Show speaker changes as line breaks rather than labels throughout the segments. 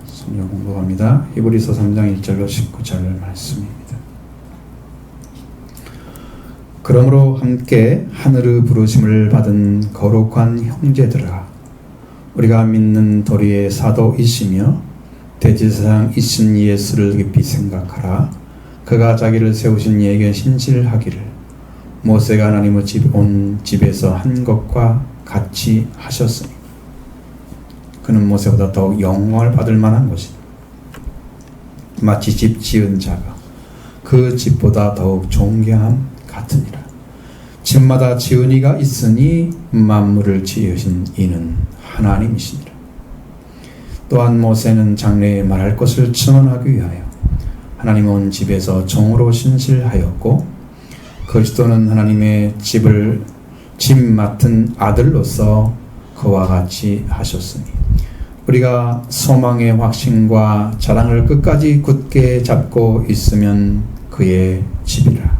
성경 공부합니다. 히브리서 3장 1절로 19절 말씀입니다. 그러므로 함께 하늘의 부르심을 받은 거룩한 형제들아, 우리가 믿는 도리의 사도이시며 대제사장이신 예수를 깊이 생각하라. 그가 자기를 세우신 이에게 신실하기를 모세가 하나님의 온 집에서 한 것과 같이 하셨으니 그는 모세보다 더욱 영광을 받을 만한 것이다. 마치 집 지은 자가 그 집보다 더욱 존귀함 같으니라. 집마다 지은 이가 있으니 만물을 지으신 이는 하나님이시니라. 또한 모세는 장래에 말할 것을 증언하기 위하여 하나님 온 집에서 종으로 신실하였고, 그리스도는 하나님의 집 맡은 아들로서 그와 같이 하셨으니 우리가 소망의 확신과 자랑을 끝까지 굳게 잡고 있으면 그의 집이라.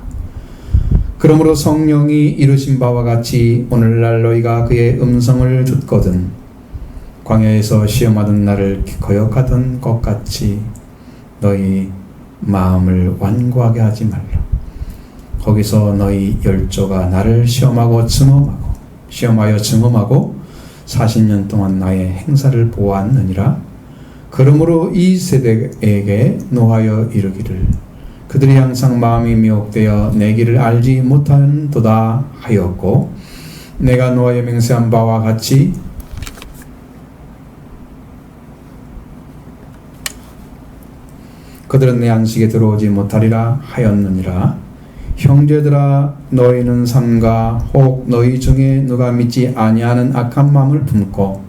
그러므로 성령이 이루신 바와 같이 오늘날 너희가 그의 음성을 듣거든 광야에서 시험하던 나를 거역하던 것 같이 너희 마음을 완고하게 하지 말라. 거기서 너희 열조가 나를 시험하여 증험하고 40년 동안 나의 행사를 보았느니라. 그러므로 이 세대에게 노하여 이르기를 그들이 항상 마음이 미혹되어 내 길을 알지 못한도다 하였고, 내가 노하여 맹세한 바와 같이 그들은 내 안식에 들어오지 못하리라 하였느니라. 형제들아, 너희는 삼가 혹 너희 중에 누가 믿지 아니하는 악한 마음을 품고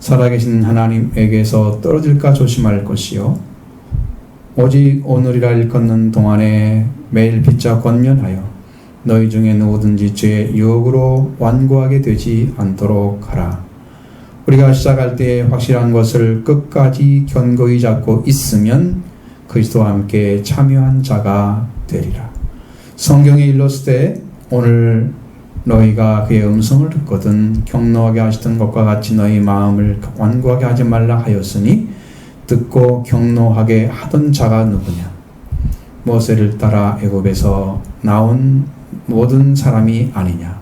살아계신 하나님에게서 떨어질까 조심할 것이요, 오직 오늘이라 일컫는 동안에 매일 피차 권면하여 너희 중에 누구든지 죄의 유혹으로 완고하게 되지 않도록 하라. 우리가 시작할 때 확실한 것을 끝까지 견고히 잡고 있으면 그리스도와 함께 참여한 자가 되리라. 성경에 일렀을 때 오늘 너희가 그의 음성을 듣거든 경노하게 하시던 것과 같이 너희 마음을 완고하게 하지 말라 하였으니 듣고 경노하게 하던 자가 누구냐? 모세를 따라 애굽에서 나온 모든 사람이 아니냐?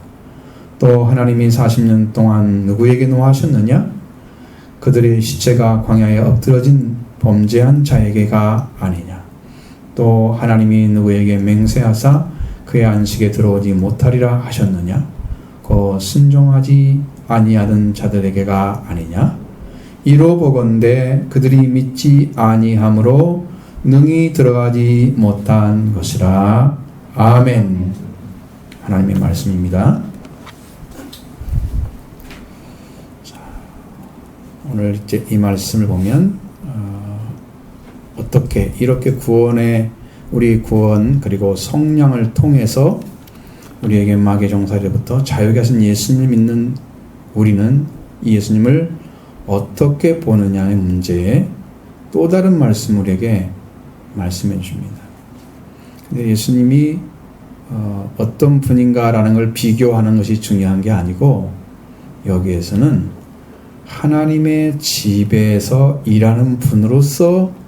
또 하나님이 40년 동안 누구에게 노하셨느냐? 그들의 시체가 광야에 엎드러진 범죄한 자에게가 아니냐? 또 하나님이 누구에게 맹세하사 그의 안식에 들어오지 못하리라 하셨느냐? 그 순종하지 아니하던 자들에게가 아니냐? 이로 보건대 그들이 믿지 아니함으로 능히 들어가지 못한 것이라. 아멘. 하나님의 말씀입니다. 자, 오늘 이제 이 말씀을 보면 어떻게 이렇게 우리 구원 그리고 성령을 통해서 우리에게 마귀의 종살이로부터 자유케 하신 예수님을 믿는 우리는 이 예수님을 어떻게 보느냐의 문제에 또 다른 말씀을 우리에게 말씀해 줍니다. 근데 예수님이 어떤 분인가라는 걸 비교하는 것이 중요한 게 아니고, 여기에서는 하나님의 집에서 일하는 분으로서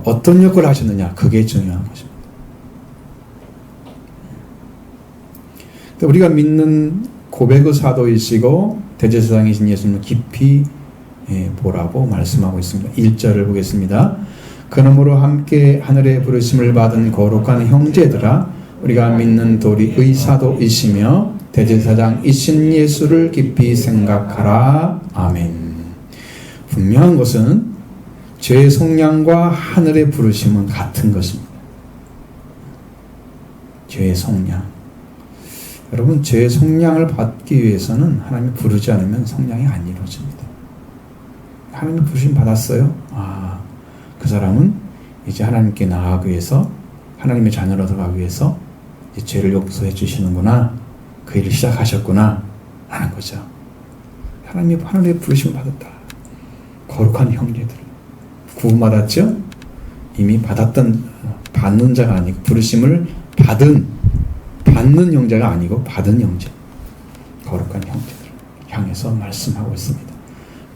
어떤 역할을 하셨느냐, 그게 중요한 것입니다. 우리가 믿는 고백의 사도이시고 대제사장이신 예수님을 깊이 보라고 말씀하고 있습니다. 1절을 보겠습니다. 그러므로 함께 하늘의 부르심을 받은 거룩한 형제들아, 우리가 믿는 도리의 사도이시며 대제사장이신 예수를 깊이 생각하라. 아멘. 분명한 것은 죄의 속량과 하늘의 부르심은 같은 것입니다. 죄의 속량. 여러분, 죄의 속량을 받기 위해서는 하나님이 부르지 않으면 속량이 안 이루어집니다. 하나님이 부르심 받았어요? 그 사람은 이제 하나님께 나아가기 위해서, 하나님의 자녀로 들어가기 위해서 이제 죄를 용서해 주시는구나, 그 일을 시작하셨구나 하는 거죠. 하나님의 부르심을 받았다. 거룩한 형제들 구원받았죠? 이미 받는 자가 아니고 부르심을 받는 형제가 아니고 받은 형제, 거룩한 형제들 향해서 말씀하고 있습니다.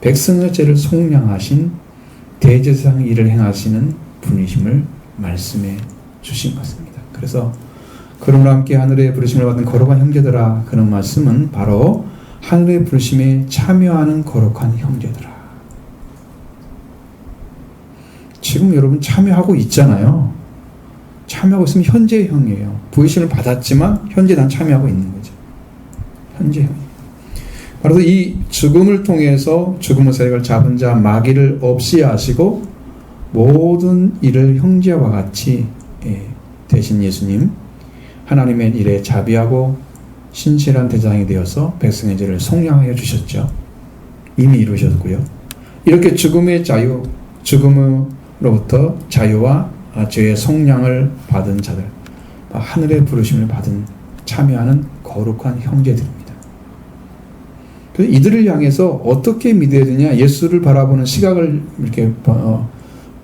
백성의 죄를 속량하신 대제사장 일을 행하시는 분이심을 말씀해 주신 것입니다. 그래서 그러므로 함께 하늘의 부르심을 받은 거룩한 형제들아, 그런 말씀은 바로 하늘의 부르심에 참여하는 거룩한 형제들아. 지금 여러분 참여하고 있잖아요. 참여하고 있으면 현재형이에요. 부르심을 받았지만 현재 난 참여하고 있는 거죠. 현재형. 바로 이 죽음을 통해서 죽음의 세력을 잡은 자 마귀를 없이 하시고 모든 일을 형제와 같이 되신 예수님, 하나님의 일에 자비하고 신실한 대장이 되어서 백성의 죄를 속량하여 주셨죠. 이미 이루셨고요. 이렇게 죽음의 자유, 죽음으로부터 자유와 죄의 속량을 받은 자들, 하늘의 부르심을 받은 참여하는 거룩한 형제들입니다. 이들을 향해서 어떻게 믿어야 되냐, 예수를 바라보는 시각을 이렇게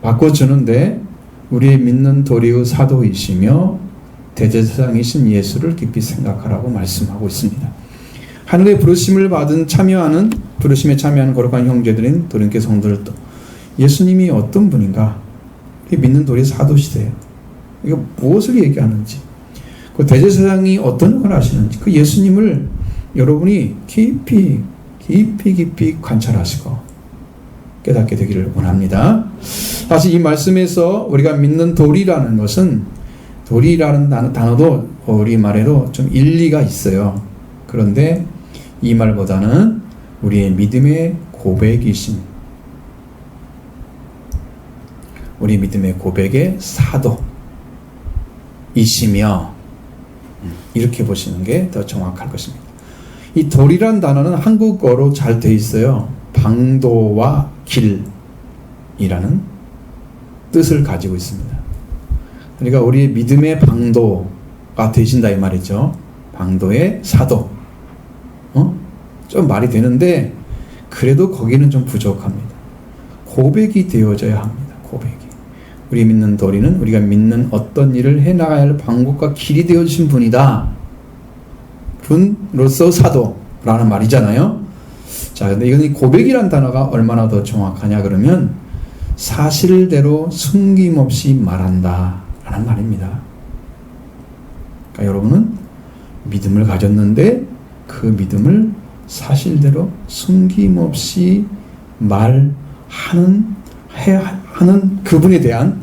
바꿔주는데, 우리의 믿는 도리의 사도이시며 대제사장이신 예수를 깊이 생각하라고 말씀하고 있습니다. 하늘의 부르심을 받은 부르심에 참여하는 거룩한 형제들인 도린케 성도들도 예수님이 어떤 분인가, 믿는 도리의 사도시대요. 이거 무엇을 얘기하는지, 그 대제사장이 어떤 걸 하시는지, 그 예수님을 여러분이 깊이 관찰하시고 깨닫게 되기를 원합니다. 사실 이 말씀에서 우리가 믿는 도리라는 것은, 도리라는 단어도 우리말에도 좀 일리가 있어요. 그런데 이 말보다는 우리의 믿음의 고백이신, 우리 믿음의 고백의 사도이시며, 이렇게 보시는 게 더 정확할 것입니다. 이 도리란 단어는 한국어로 잘 되어 있어요. 방도와 길이라는 뜻을 가지고 있습니다. 그러니까 우리의 믿음의 방도가 되신다 이 말이죠. 방도의 사도. 좀 말이 되는데 그래도 거기는 좀 부족합니다. 고백이 되어져야 합니다. 고백이. 우리 믿는 도리는 우리가 믿는 어떤 일을 해나가야 할 방법과 길이 되어주신 분이다. 분으로서 사도라는 말이잖아요. 자, 근데 이건 고백이란 단어가 얼마나 더 정확하냐 그러면 사실대로 숨김없이 말한다 라는 말입니다. 그러니까 여러분은 믿음을 가졌는데 그 믿음을 사실대로 숨김없이 말하는 그분에 대한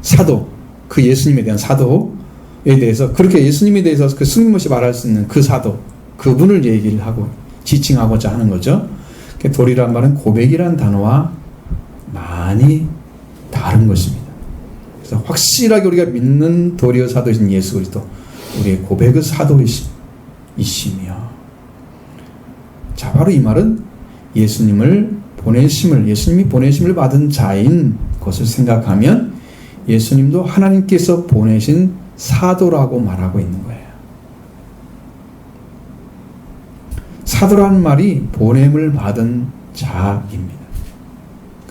사도, 그 예수님에 대한 사도에 대해서, 그렇게 예수님에 대해서 그 숨김없이 말할 수 있는 그 사도, 그분을 얘기를 하고 지칭하고자 하는 거죠. 도리란 말은 고백이란 단어와 많이 다른 것입니다. 그래서 확실하게 우리가 믿는 도리의 사도이신 예수 그리스도, 우리의 고백의 사도이시며, 자, 바로 이 말은 예수님이 보내심을 받은 자인 것을 생각하면 예수님도 하나님께서 보내신 사도라고 말하고 있는 거예요. 사도라는 말이 보냄을 받은 자입니다.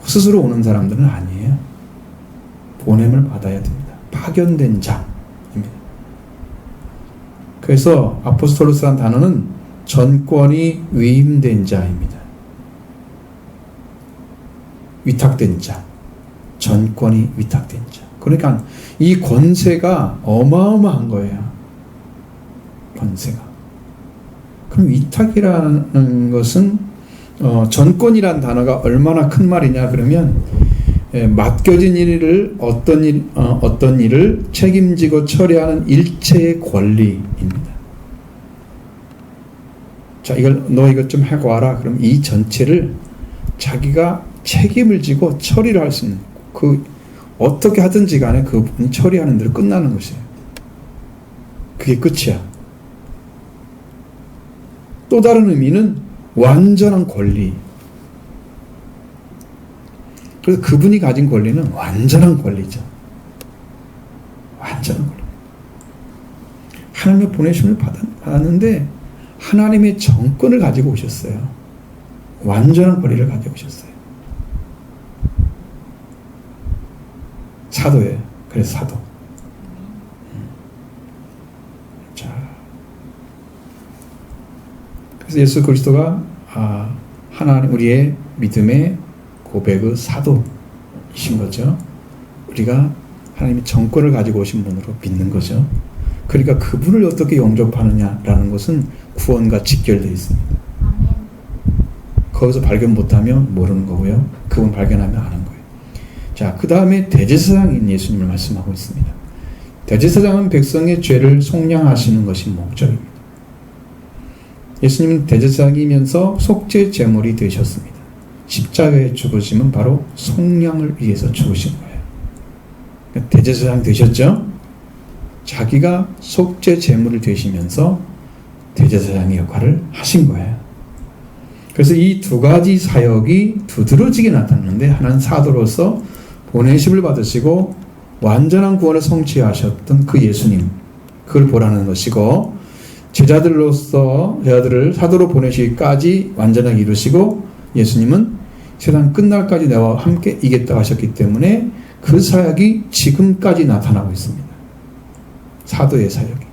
스스로 오는 사람들은 아니에요. 보냄을 받아야 됩니다. 파견된 자입니다. 그래서 아포스톨로스라는 단어는 전권이 위임된 자입니다. 위탁된 자, 전권이 위탁된 자. 그러니까 이 권세가 어마어마한 거예요. 권세가. 그럼 위탁이라는 것은 전권이라는 단어가 얼마나 큰 말이냐 그러면 맡겨진 일을 어떤 일을 책임지고 처리하는 일체의 권리입니다. 자, 너 이것 좀 하고 와라. 그럼 이 전체를 자기가 책임을 지고 처리를 할 수 있는, 어떻게 하든지 간에 그분이 처리하는 대로 끝나는 것이에요. 그게 끝이야. 또 다른 의미는 완전한 권리. 그래서 그분이 가진 권리는 완전한 권리죠. 완전한 권리. 하나님의 보내심을 받았는데 하나님의 정권을 가지고 오셨어요. 완전한 권리를 가지고 오셨어요. 사도예요. 그래서 사도. 자, 그래서 예수 그리스도가 하나님 우리의 믿음의 고백의 사도 분이신 거죠. 우리가 하나님의 정권을 가지고 오신 분으로 믿는 거죠. 그러니까 그분을 어떻게 영접하느냐라는 것은 구원과 직결되어 있습니다. 거기서 발견 못하면 모르는 거고요. 그분 발견하면 아는 거예요. 자, 그 다음에 대제사장인 예수님을 말씀하고 있습니다. 대제사장은 백성의 죄를 속량하시는 것이 목적입니다. 예수님은 대제사장이면서 속죄 제물이 되셨습니다. 십자가에 죽으심은 바로 속량을 위해서 죽으신 거예요. 그러니까 대제사장 되셨죠? 자기가 속죄 제물을 되시면서 대제사장의 역할을 하신 거예요. 그래서 이 두 가지 사역이 두드러지게 나타나는데, 하나는 사도로서 보내심을 받으시고 완전한 구원을 성취하셨던 그 예수님, 그걸 보라는 것이고, 제자들을 사도로 보내시기까지 완전하게 이루시고, 예수님은 세상 끝날까지 내와 함께 이겠다고 하셨기 때문에 그 사역이 지금까지 나타나고 있습니다. 사도의 사역이.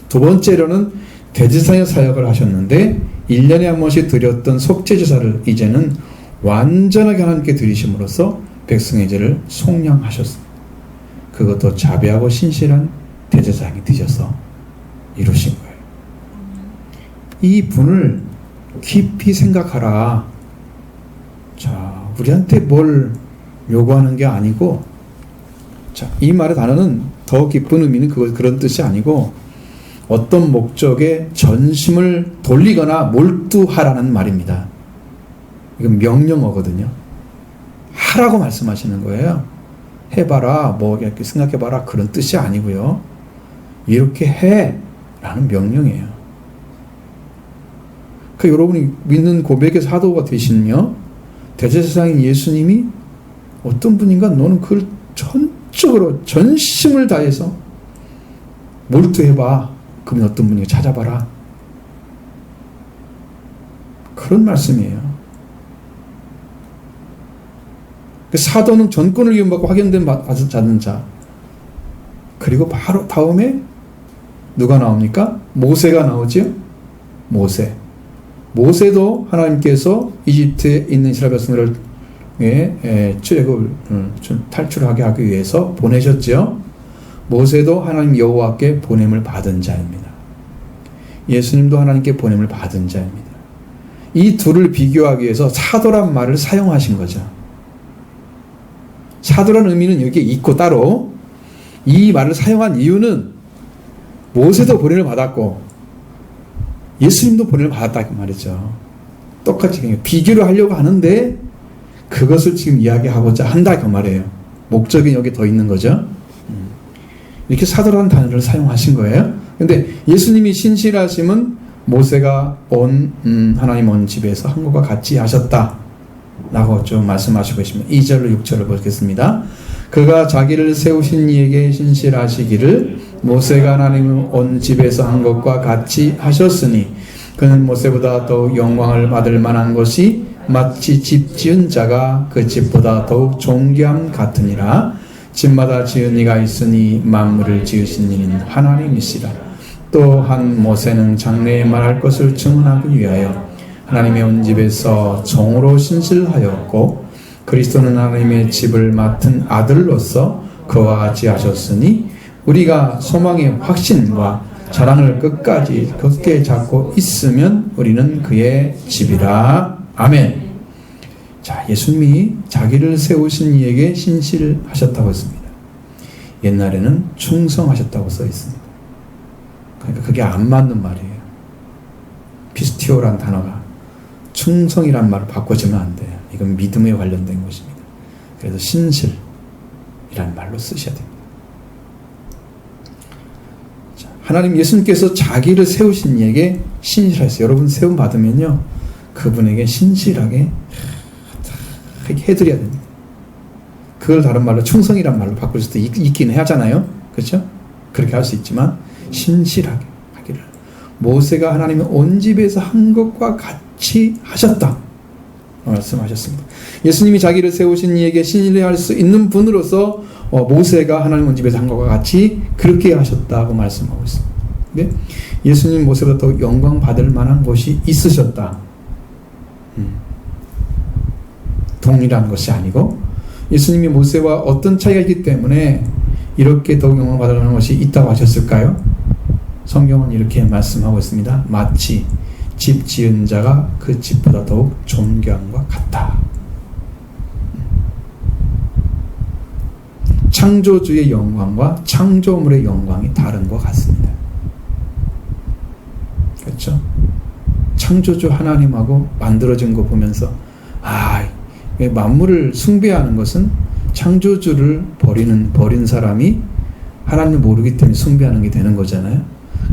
두 번째로는 대제사장의 사역을 하셨는데, 1년에 한 번씩 드렸던 속죄제사를 이제는 완전하게 하나님께 드리심으로써 백성의 죄를 속량하셨습니다. 그것도 자비하고 신실한 대제사장이 되셔서 이루신 거예요. 이 분을 깊이 생각하라. 자, 우리한테 뭘 요구하는 게 아니고, 자, 이 말의 단어는 더 깊은 의미는 그런 뜻이 아니고, 어떤 목적에 전심을 돌리거나 몰두하라는 말입니다. 이건 명령어거든요. 하라고 말씀하시는 거예요. 해봐라, 뭐 이렇게 생각해봐라, 그런 뜻이 아니고요. 이렇게 해 라는 명령이에요. 그러니까 여러분이 믿는 고백의 사도가 되시며 대제사장인 예수님이 어떤 분인가, 너는 그걸 전적으로 전심을 다해서 몰두해봐. 그분 어떤 분인가 찾아봐라. 그런 말씀이에요. 사도는 전권을 이용받고 확연된 받은 자. 그리고 바로 다음에 누가 나옵니까? 모세가 나오죠. 모세도 하나님께서 이집트에 있는 이스라엘 백성들을 탈출하게 하기 위해서 보내셨죠. 모세도 하나님 여호와께 보냄을 받은 자입니다. 예수님도 하나님께 보냄을 받은 자입니다. 이 둘을 비교하기 위해서 사도란 말을 사용하신 거죠. 사도라는 의미는 여기에 있고, 따로 이 말을 사용한 이유는 모세도 보냄을 받았고 예수님도 보냄을 받았다 그 말이죠. 똑같이 비교를 하려고 하는데 그것을 지금 이야기하고자 한다 그 말이에요. 목적이 여기 더 있는 거죠. 이렇게 사도라는 단어를 사용하신 거예요. 근데 예수님이 신실하심은 모세가 하나님 온 집에서 한 것과 같이 하셨다 라고 좀 말씀하시고 계십니다. 2절로 6절을 보겠습니다. 그가 자기를 세우신 이에게 신실하시기를 모세가 하나님 온 집에서 한 것과 같이 하셨으니 그는 모세보다 더욱 영광을 받을 만한 것이 마치 집 지은 자가 그 집보다 더욱 존귀함 같으니라. 집마다 지은 이가 있으니 만물을 지으신 이는 하나님이시라. 또한 모세는 장래에 말할 것을 증언하기 위하여 하나님의 온 집에서 종으로 신실하였고 그리스도는 하나님의 집을 맡은 아들로서 그와 같이 하셨으니 우리가 소망의 확신과 자랑을 끝까지 굳게 잡고 있으면 우리는 그의 집이라. 아멘. 자, 예수님이 자기를 세우신 이에게 신실하셨다고 했습니다. 옛날에는 충성하셨다고 써 있습니다. 그러니까 그게 안 맞는 말이에요. 피스티오란 단어가 충성이란 말을 바꿔주면 안 돼요. 이건 믿음에 관련된 것입니다. 그래서 신실이란 말로 쓰셔야 됩니다. 자, 하나님 예수님께서 자기를 세우신 이에게 신실하셨어요. 여러분 세움 받으면요, 그분에게 신실하게 해드려야 됩니다. 그걸 다른 말로 충성이란 말로 바꿀 수도 있긴 하잖아요. 그렇죠? 그렇게 할 수 있지만 신실하게 하기를 모세가 하나님의 온 집에서 한 것과 같이 하셨다 말씀하셨습니다. 예수님이 자기를 세우신 이에게 신뢰할 수 있는 분으로서 모세가 하나님 온 집에서 한 것과 같이 그렇게 하셨다고 말씀하고 있습니다. 네? 예수님 모세보다 더 영광 받을 만한 곳이 있으셨다. 동일한 것이 아니고 예수님이 모세와 어떤 차이가 있기 때문에 이렇게 더욱 영광을 받으라는 것이 있다고 하셨을까요? 성경은 이렇게 말씀하고 있습니다. 마치 집 지은 자가 그 집보다 더욱 존귀함과 같다. 창조주의 영광과 창조물의 영광이 다른 것 같습니다. 그렇죠? 창조주 하나님하고 만들어진 거 보면서 만물을 숭배하는 것은 창조주를 버린 사람이 하나님을 모르기 때문에 숭배하는 게 되는 거잖아요.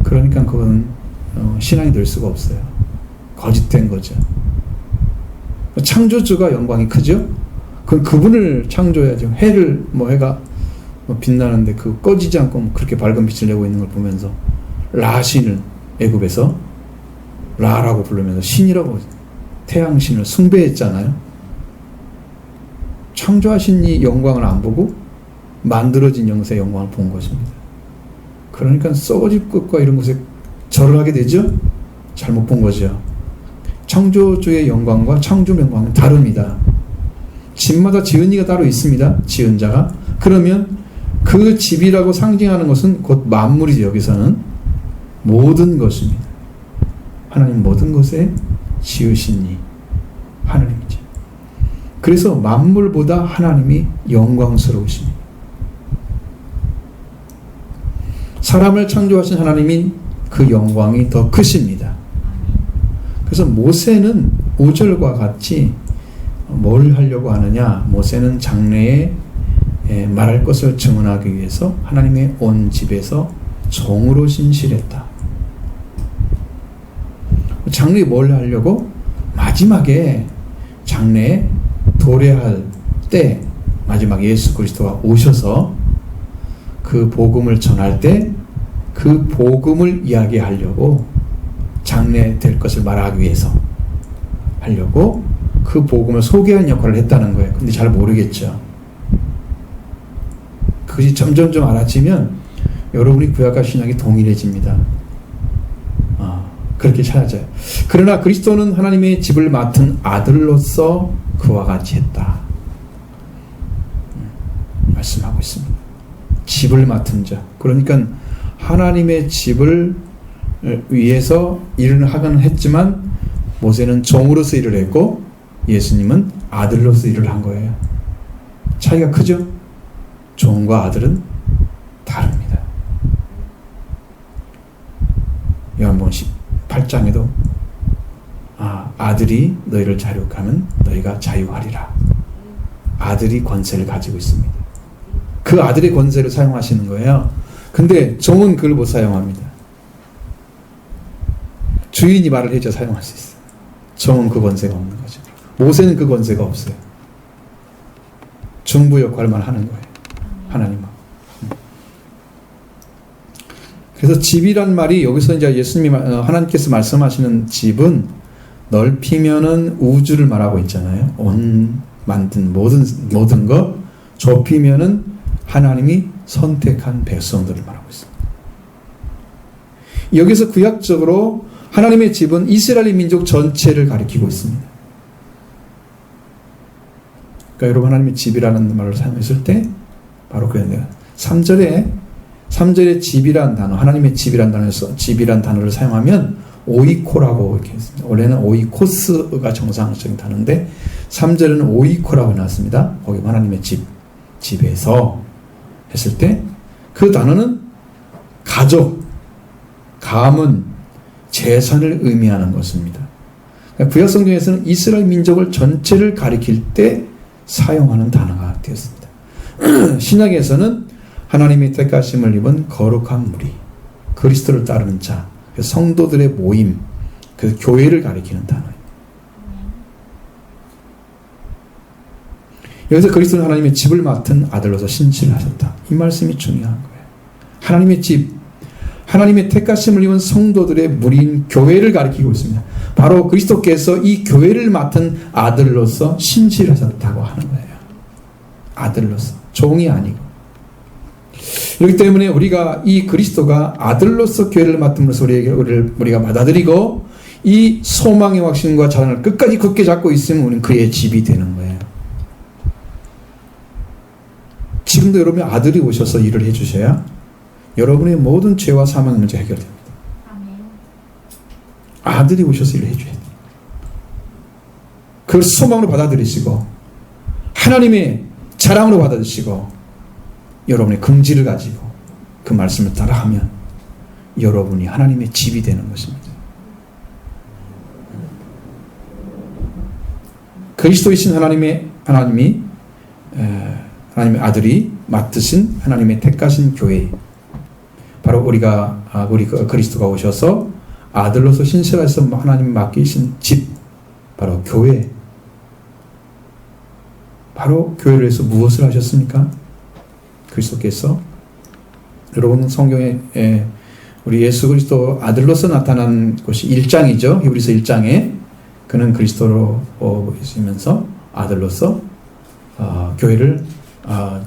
그러니까 그건 신앙이 될 수가 없어요. 거짓된 거죠. 창조주가 영광이 크죠? 그럼 그분을 창조해야죠. 해가 빛나는데 그 꺼지지 않고 그렇게 밝은 빛을 내고 있는 걸 보면서 라신을 애굽에서 라라고 부르면서 신이라고 태양신을 숭배했잖아요. 창조하신 이 영광을 안 보고 만들어진 영세의 영광을 본 것입니다. 그러니까 썩어질 것과 이런 것에 절을 하게 되죠. 잘못 본 거죠. 창조주의 영광과 창조 영광은 다릅니다. 집마다 지은 이가 따로 있습니다. 지은 자가. 그러면 그 집이라고 상징하는 것은 곧 만물이죠. 여기서는 모든 것입니다. 하나님 모든 것에 지으신 이 하나님이죠. 그래서 만물보다 하나님이 영광스러우십니다. 사람을 창조하신 하나님이 그 영광이 더 크십니다. 그래서 모세는 5절과 같이 뭘 하려고 하느냐? 모세는 장래에 말할 것을 증언하기 위해서 하나님의 온 집에서 종으로 신실했다. 장래에 뭘 하려고? 마지막에 장래에 도래할 때 마지막 예수 그리스도가 오셔서 그 복음을 전할 때 그 복음을 이야기하려고 장래 될 것을 말하기 위해서 하려고 그 복음을 소개하는 역할을 했다는 거예요. 근데 잘 모르겠죠. 그것이 점점점 알아지면 여러분이 구약과 신약이 동일해집니다. 그렇게 찾아져요. 그러나 그리스도는 하나님의 집을 맡은 아들로서 그와 같이 했다. 말씀하고 있습니다. 집을 맡은 자. 그러니까 하나님의 집을 위해서 일을 하긴 했지만 모세는 종으로서 일을 했고 예수님은 아들로서 일을 한 거예요. 차이가 크죠? 종과 아들은 다릅니다. 요한복음 18장에도 아들이 너희를 자유하면 너희가 자유하리라. 아들이 권세를 가지고 있습니다. 그 아들의 권세를 사용하시는 거예요. 근데 종은 그걸 못 사용합니다. 주인이 말을 해줘 사용할 수 있어요. 종은 그 권세가 없는 거죠. 모세는 그 권세가 없어요. 중부 역할만 하는 거예요. 하나님은. 그래서 집이란 말이 여기서 이제 예수님이 하나님께서 말씀하시는 집은 넓히면은 우주를 말하고 있잖아요. 만든 모든 것, 좁히면은 하나님이 선택한 백성들을 말하고 있습니다. 여기서 구약적으로 하나님의 집은 이스라엘 민족 전체를 가리키고 있습니다. 그러니까 여러분 하나님의 집이라는 말을 사용했을 때 바로 그런데요. 3절에 집이란 단어, 하나님의 집이란 단어에서 집이란 단어를 사용하면 오이코라고 이렇게 했습니다. 원래는 오이코스가 정상적인 단어인데 3절에는 오이코라고 나왔습니다. 거기 하나님의 집에서 했을 때 그 단어는 가족, 가문, 재산을 의미하는 것입니다. 구약 성경에서는 이스라엘 민족을 전체를 가리킬 때 사용하는 단어가 되었습니다. 신약에서는 하나님의 택하심을 입은 거룩한 무리, 그리스도를 따르는 자, 성도들의 모임, 그 교회를 가리키는 단어입니다. 여기서 그리스도는 하나님의 집을 맡은 아들로서 신실하셨다. 이 말씀이 중요한 거예요. 하나님의 집, 하나님의 택하심을 입은 성도들의 무리인 교회를 가리키고 있습니다. 바로 그리스도께서 이 교회를 맡은 아들로서 신실하셨다고 하는 거예요. 아들로서, 종이 아니고. 그렇기 때문에 우리가 이 그리스도가 아들로서 교회를 맡음으로써 우리가 받아들이고 이 소망의 확신과 자랑을 끝까지 굳게 잡고 있으면 우리는 그의 집이 되는 거예요. 지금도 여러분의 아들이 오셔서 일을 해주셔야 여러분의 모든 죄와 사망 문제 해결됩니다. 아들이 오셔서 일을 해줘야 돼요. 그걸 소망으로 받아들이시고 하나님의 자랑으로 받아들이시고 여러분의 긍지를 가지고 그 말씀을 따라하면 여러분이 하나님의 집이 되는 것입니다. 그리스도이신 하나님의 아들이 맡으신 하나님의 택하신 교회, 바로 우리 그리스도가 오셔서 아들로서 신실하셔서 하나님 맡기신 집, 바로 교회. 바로 교회를 위해서 무엇을 하셨습니까? 그리스도께서 여러분 성경에 우리 예수 그리스도 아들로서 나타난 것이 1장이죠. 히브리서 1장에 그는 그리스도로 있으면서 아들로서 교회를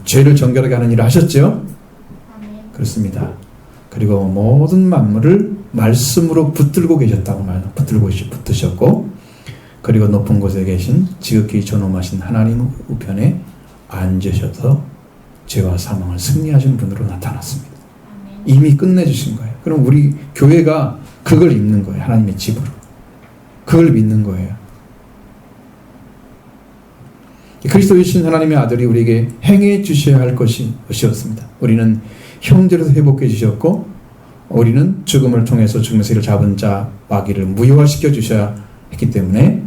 죄를 정결하게 하는 일을 하셨죠. 그렇습니다. 그리고 모든 만물을 말씀으로 붙들고 계셨다고 말합니다. 붙드셨고 그리고 높은 곳에 계신 지극히 존엄하신 하나님 우편에 앉으셔서 죄와 사망을 승리하신 분으로 나타났습니다. 이미 끝내주신 거예요. 그럼 우리 교회가 그걸 입는 거예요. 하나님의 집으로. 그걸 믿는 거예요. 그리스도이신 하나님의 아들이 우리에게 행해 주셔야 할 것이었습니다. 우리는 형제로서 회복해 주셨고 우리는 죽음을 통해서 죽음에서 이를 잡은 자 마귀를 무효화시켜 주셔야 했기 때문에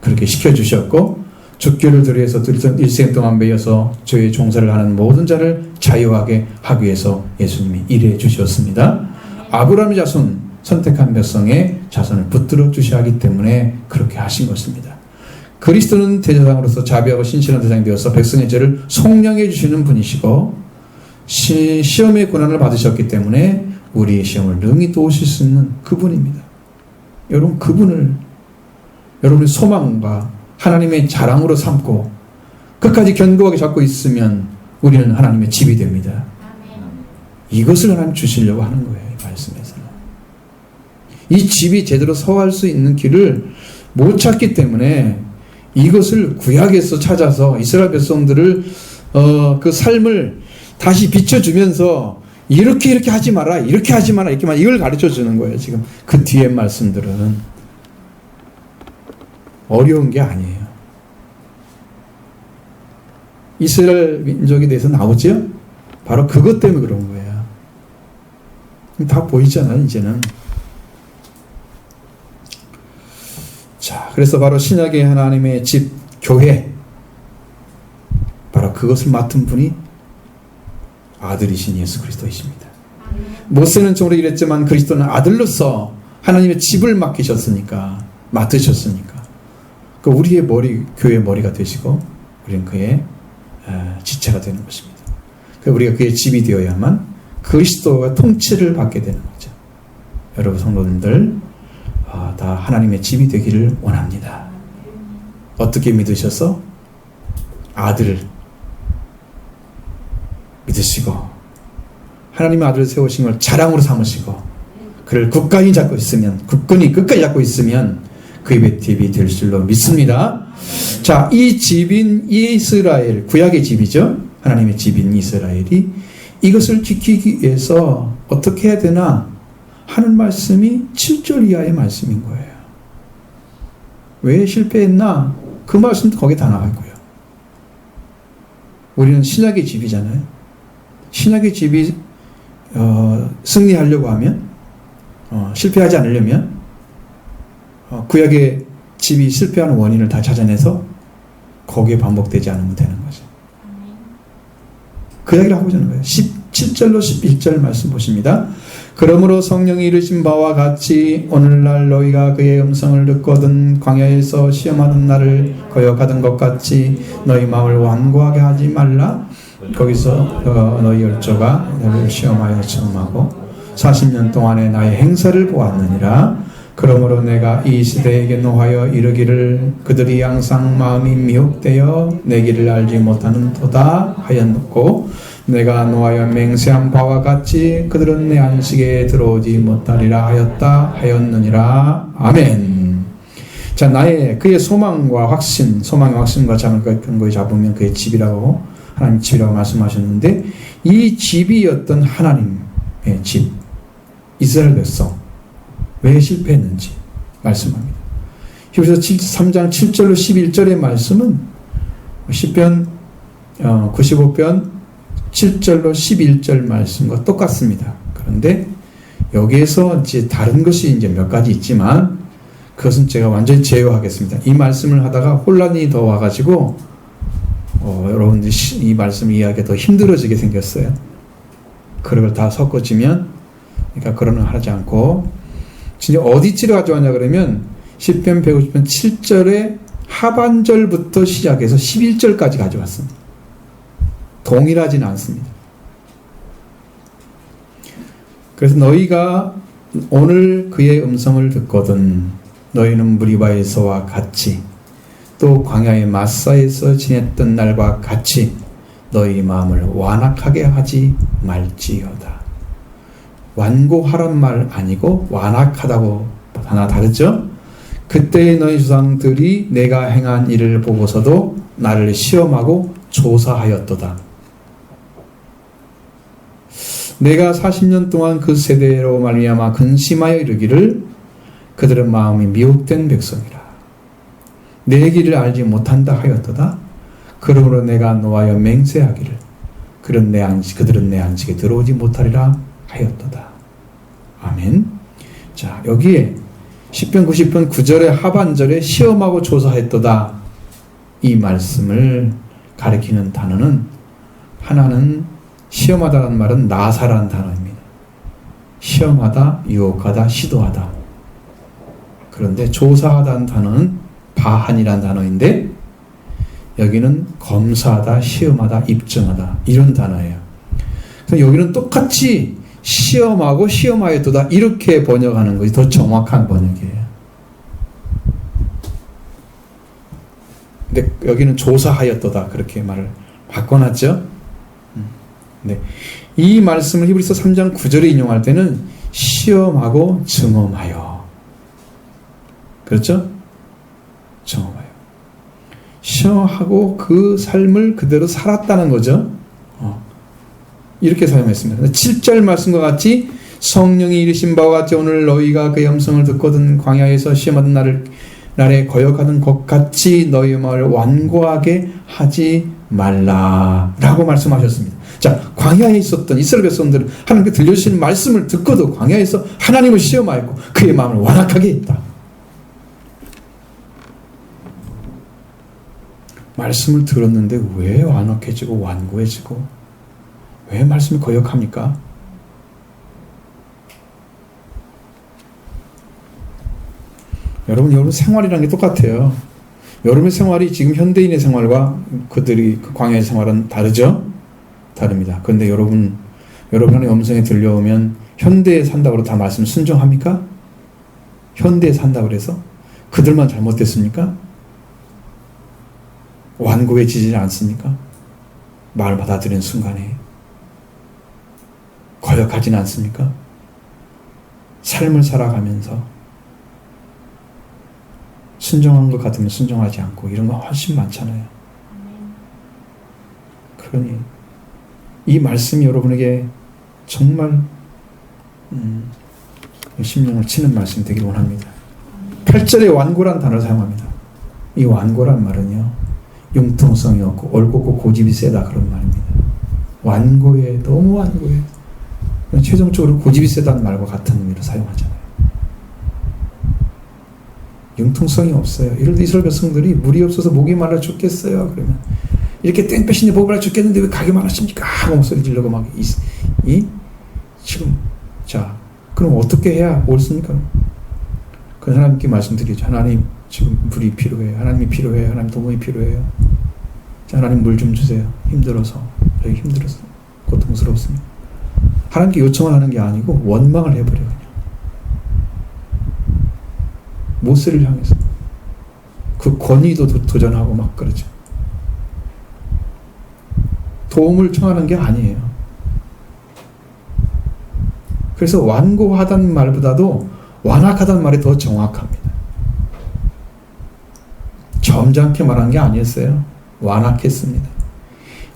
그렇게 시켜주셨고 죽기를 위해서 일생 동안 매여서 죄의 종사를 하는 모든 자를 자유하게 하기 위해서 예수님이 일해 주셨습니다. 아브라함의 자손, 선택한 백성의 자손을 붙들어 주셔야 하기 때문에 그렇게 하신 것입니다. 그리스도는 대제사장으로서 자비하고 신실한 대장이 되어서 백성의 죄를 속량해 주시는 분이시고 시험의 고난을 받으셨기 때문에 우리의 시험을 능히 도우실 수 있는 그분입니다. 여러분 그분을 여러분의 소망과 하나님의 자랑으로 삼고 끝까지 견고하게 잡고 있으면 우리는 하나님의 집이 됩니다. 이것을 하나님 주시려고 하는 거예요. 이 말씀에서는. 이 집이 제대로 서할 수 있는 길을 못 찾기 때문에 이것을 구약에서 찾아서 이스라엘 백성들을 그 삶을 다시 비춰주면서 이렇게 하지 마라, 이렇게 하지 마라, 이렇게만 이걸 가르쳐 주는 거예요. 지금 그 뒤에 말씀들은 어려운 게 아니에요. 이스라엘 민족에 대해서 나오죠? 바로 그것 때문에 그런 거예요. 다 보이잖아요, 이제는. 자, 그래서 바로 신약의 하나님의 집, 교회. 바로 그것을 맡은 분이 아들이신 예수 그리스도이십니다. 모세는 저로 이랬지만 그리스도는 아들로서 하나님의 집을 맡으셨으니까. 그 우리의 교회의 머리가 되시고, 우리는 그의 지체가 되는 것입니다. 우리가 그의 집이 되어야만 그리스도가 통치를 받게 되는 거죠. 여러분 성도님들 다 하나님의 집이 되기를 원합니다. 어떻게 믿으셔서? 아들을 믿으시고 하나님의 아들을 세우신 걸 자랑으로 삼으시고 그를 굳건히 잡고 있으면 끝까지 잡고 있으면 그 입의 집이 될 줄로 믿습니다. 자, 이 집인 이스라엘, 구약의 집이죠. 하나님의 집인 이스라엘이 이것을 지키기 위해서 어떻게 해야 되나 하는 말씀이 7절 이하의 말씀인 거예요. 왜 실패했나? 그 말씀도 거기에 다 나와 있고요. 우리는 신약의 집이잖아요. 신약의 집이 승리하려고 하면 실패하지 않으려면 구약의 집이 실패하는 원인을 다 찾아내서 거기에 반복되지 않으면 되는 거죠. 그 이야기를 하고 있는 거예요. 17절로 11절 말씀 보십니다. 그러므로 성령이 이르신 바와 같이 오늘날 너희가 그의 음성을 듣거든 광야에서 시험하는 날을 거역하던 것 같이 너희 마음을 완고하게 하지 말라. 거기서 너희 열조가 너를 시험하여 청하고 40년 동안에 나의 행사를 보았느니라. 그러므로 내가 이 시대에게 노하여 이르기를 그들이 항상 마음이 미혹되어 내 길을 알지 못하는 도다 하였고 내가 노하여 맹세한 바와 같이 그들은 내 안식에 들어오지 못하리라 하였느니라. 아멘. 자, 그의 소망의 확신과 근거에 잡으면 그의 집이라고 하나님 집이라고 말씀하셨는데 이 집이 어떤 하나님의 집, 이스라엘 백성 왜 실패했는지 말씀합니다. 히브리서 3장 7절로 11절의 말씀은 시편 95편 7절로 11절 말씀과 똑같습니다. 그런데 여기에서 이제 다른 것이 이제 몇 가지 있지만 그것은 제가 완전히 제외하겠습니다. 이 말씀을 하다가 혼란이 더 와가지고 여러분들이 이 말씀 이해하기가 더 힘들어지게 생겼어요. 그런 걸 다 섞어지면 그러니까 그런 걸 하지 않고 진짜 어디지를 가져왔냐 그러면 시편 150편 7절의 하반절부터 시작해서 11절까지 가져왔습니다. 동일하지는 않습니다. 그래서 너희가 오늘 그의 음성을 듣거든 너희는 무리바에서와 같이 또 광야의 마사에서 지냈던 날과 같이 너희 마음을 완악하게 하지 말지어다. 완고하란 말 아니고 완악하다고 하나 다르죠? 그때의 너희 조상들이 내가 행한 일을 보고서도 나를 시험하고 조사하였도다. 내가 40년 동안 그 세대로 말미암아 근심하여 이르기를 그들은 마음이 미혹된 백성이라. 내 길을 알지 못한다 하였도다. 그러므로 내가 노하여 맹세하기를 그들은 내 안식에 들어오지 못하리라 하였도다. 아멘. 자, 여기에 10편 90편 9절의 하반절에 시험하고 조사했도다 이 말씀을 가리키는 단어는 하나는 시험하다라는 말은 나사라는 단어입니다. 시험하다, 유혹하다, 시도하다. 그런데 조사하다는 단어는 바한이라는 단어인데 여기는 검사하다, 시험하다, 입증하다 이런 단어예요. 그래서 여기는 똑같이 시험하고 시험하였도다 이렇게 번역하는 것이 더 정확한 번역이에요. 근데 여기는 조사하였도다 그렇게 말을 바꿔놨죠. 네. 이 말씀을 히브리서 3장 9절에 인용할 때는 시험하고 증험하여 그렇죠? 증험하여 시험하고 그 삶을 그대로 살았다는 거죠. 이렇게 사용했습니다. 7절 말씀과 같이 성령이 이르신 바와 같이 오늘 너희가 그의 음성을 듣거든 광야에서 시험하던 날에 거역하던 것 같이 너희의 마음을 완고하게 하지 말라 라고 말씀하셨습니다. 자, 광야에 있었던 이스라엘 백성들은 하나님께 들려주신 말씀을 듣고도 광야에서 하나님을 시험하였고 그의 마음을 완악하게 했다. 말씀을 들었는데 왜 완악해지고 완고해지고 왜 말씀을 거역합니까? 여러분 생활이라는 게 똑같아요. 여러분의 생활이 지금 현대인의 생활과 그들이 그 광야의 생활은 다르죠? 다릅니다. 그런데 여러분 하나님의 음성에 들려오면 현대에 산다고 다 말씀 순종합니까? 현대에 산다고 해서 그들만 잘못됐습니까? 완고해지지 않습니까? 말 받아들이는 순간에 거역하지는 않습니까? 삶을 살아가면서 순종한 것 같으면 순종하지 않고 이런 거 훨씬 많잖아요. 그러니 이 말씀이 여러분에게 정말 심령을 치는 말씀이 되기를 원합니다. 8절에 완고란 단어를 사용합니다. 이 완고란 말은요 융통성이 없고 옳고 고집이 세다 그런 말입니다. 완고해, 너무 완고해. 최종적으로 고집이 세다는 말과 같은 의미로 사용하잖아요. 융통성이 없어요. 예를 들어 이스라엘 백성들이 물이 없어서 목이 말라 죽겠어요. 그러면 이렇게 땡볕인데 목이 말라 죽겠는데 왜 가게 말하십니까? 하고 목소리 지르고 막 지금 자 그럼 어떻게 해야 옳습니까? 그 하나님께 말씀드리죠. 하나님 지금 물이 필요해요. 하나님이 필요해요. 하나님 도움이 필요해요. 자, 하나님 물 좀 주세요. 힘들어서 여기 힘들어서 고통스럽습니다. 하나님께 요청을 하는 게 아니고 원망을 해버려요. 그냥. 모세를 향해서 그 권위도 도전하고 막 그러죠. 도움을 청하는 게 아니에요. 그래서 완고하다는 말보다도 완악하다는 말이 더 정확합니다. 점잖게 말한 게 아니었어요. 완악했습니다.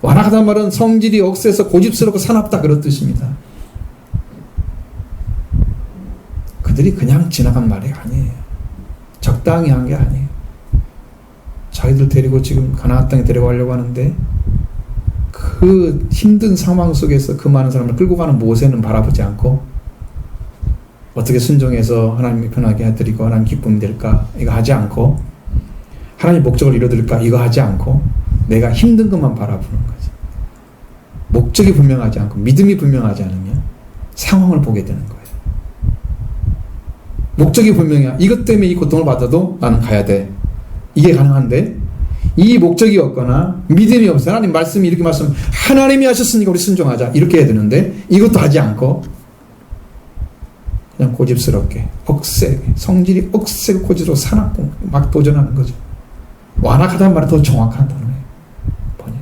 완악하다는 말은 성질이 억세서 고집스럽고 사납다 그런 뜻입니다. 그들이 그냥 지나간 말이 아니에요. 적당히 한 게 아니에요. 자기들 데리고 지금 가나안 땅에 데려가려고 하는데 그 힘든 상황 속에서 그 많은 사람을 끌고 가는 모세는 바라보지 않고 어떻게 순종해서 하나님이 편하게 해드리고 하나님 기쁨이 될까 이거 하지 않고 하나님 목적을 이뤄드릴까 이거 하지 않고 내가 힘든 것만 바라보는 거지. 목적이 분명하지 않고 믿음이 분명하지 않으면 상황을 보게 되는 거예요. 목적이 분명해. 이것 때문에 이 고통을 받아도 나는 가야 돼. 이게 가능한데 이 목적이 없거나 믿음이 없어요. 하나님 말씀이 이렇게 말씀 하나님이 하셨으니까 우리 순종하자 이렇게 해야 되는데 이것도 하지 않고 그냥 고집스럽게 억세게 성질이 억세고 고집스럽고 사납고 막 도전하는 거죠. 완악하다는 말이 더 정확한 단어예요. 번역.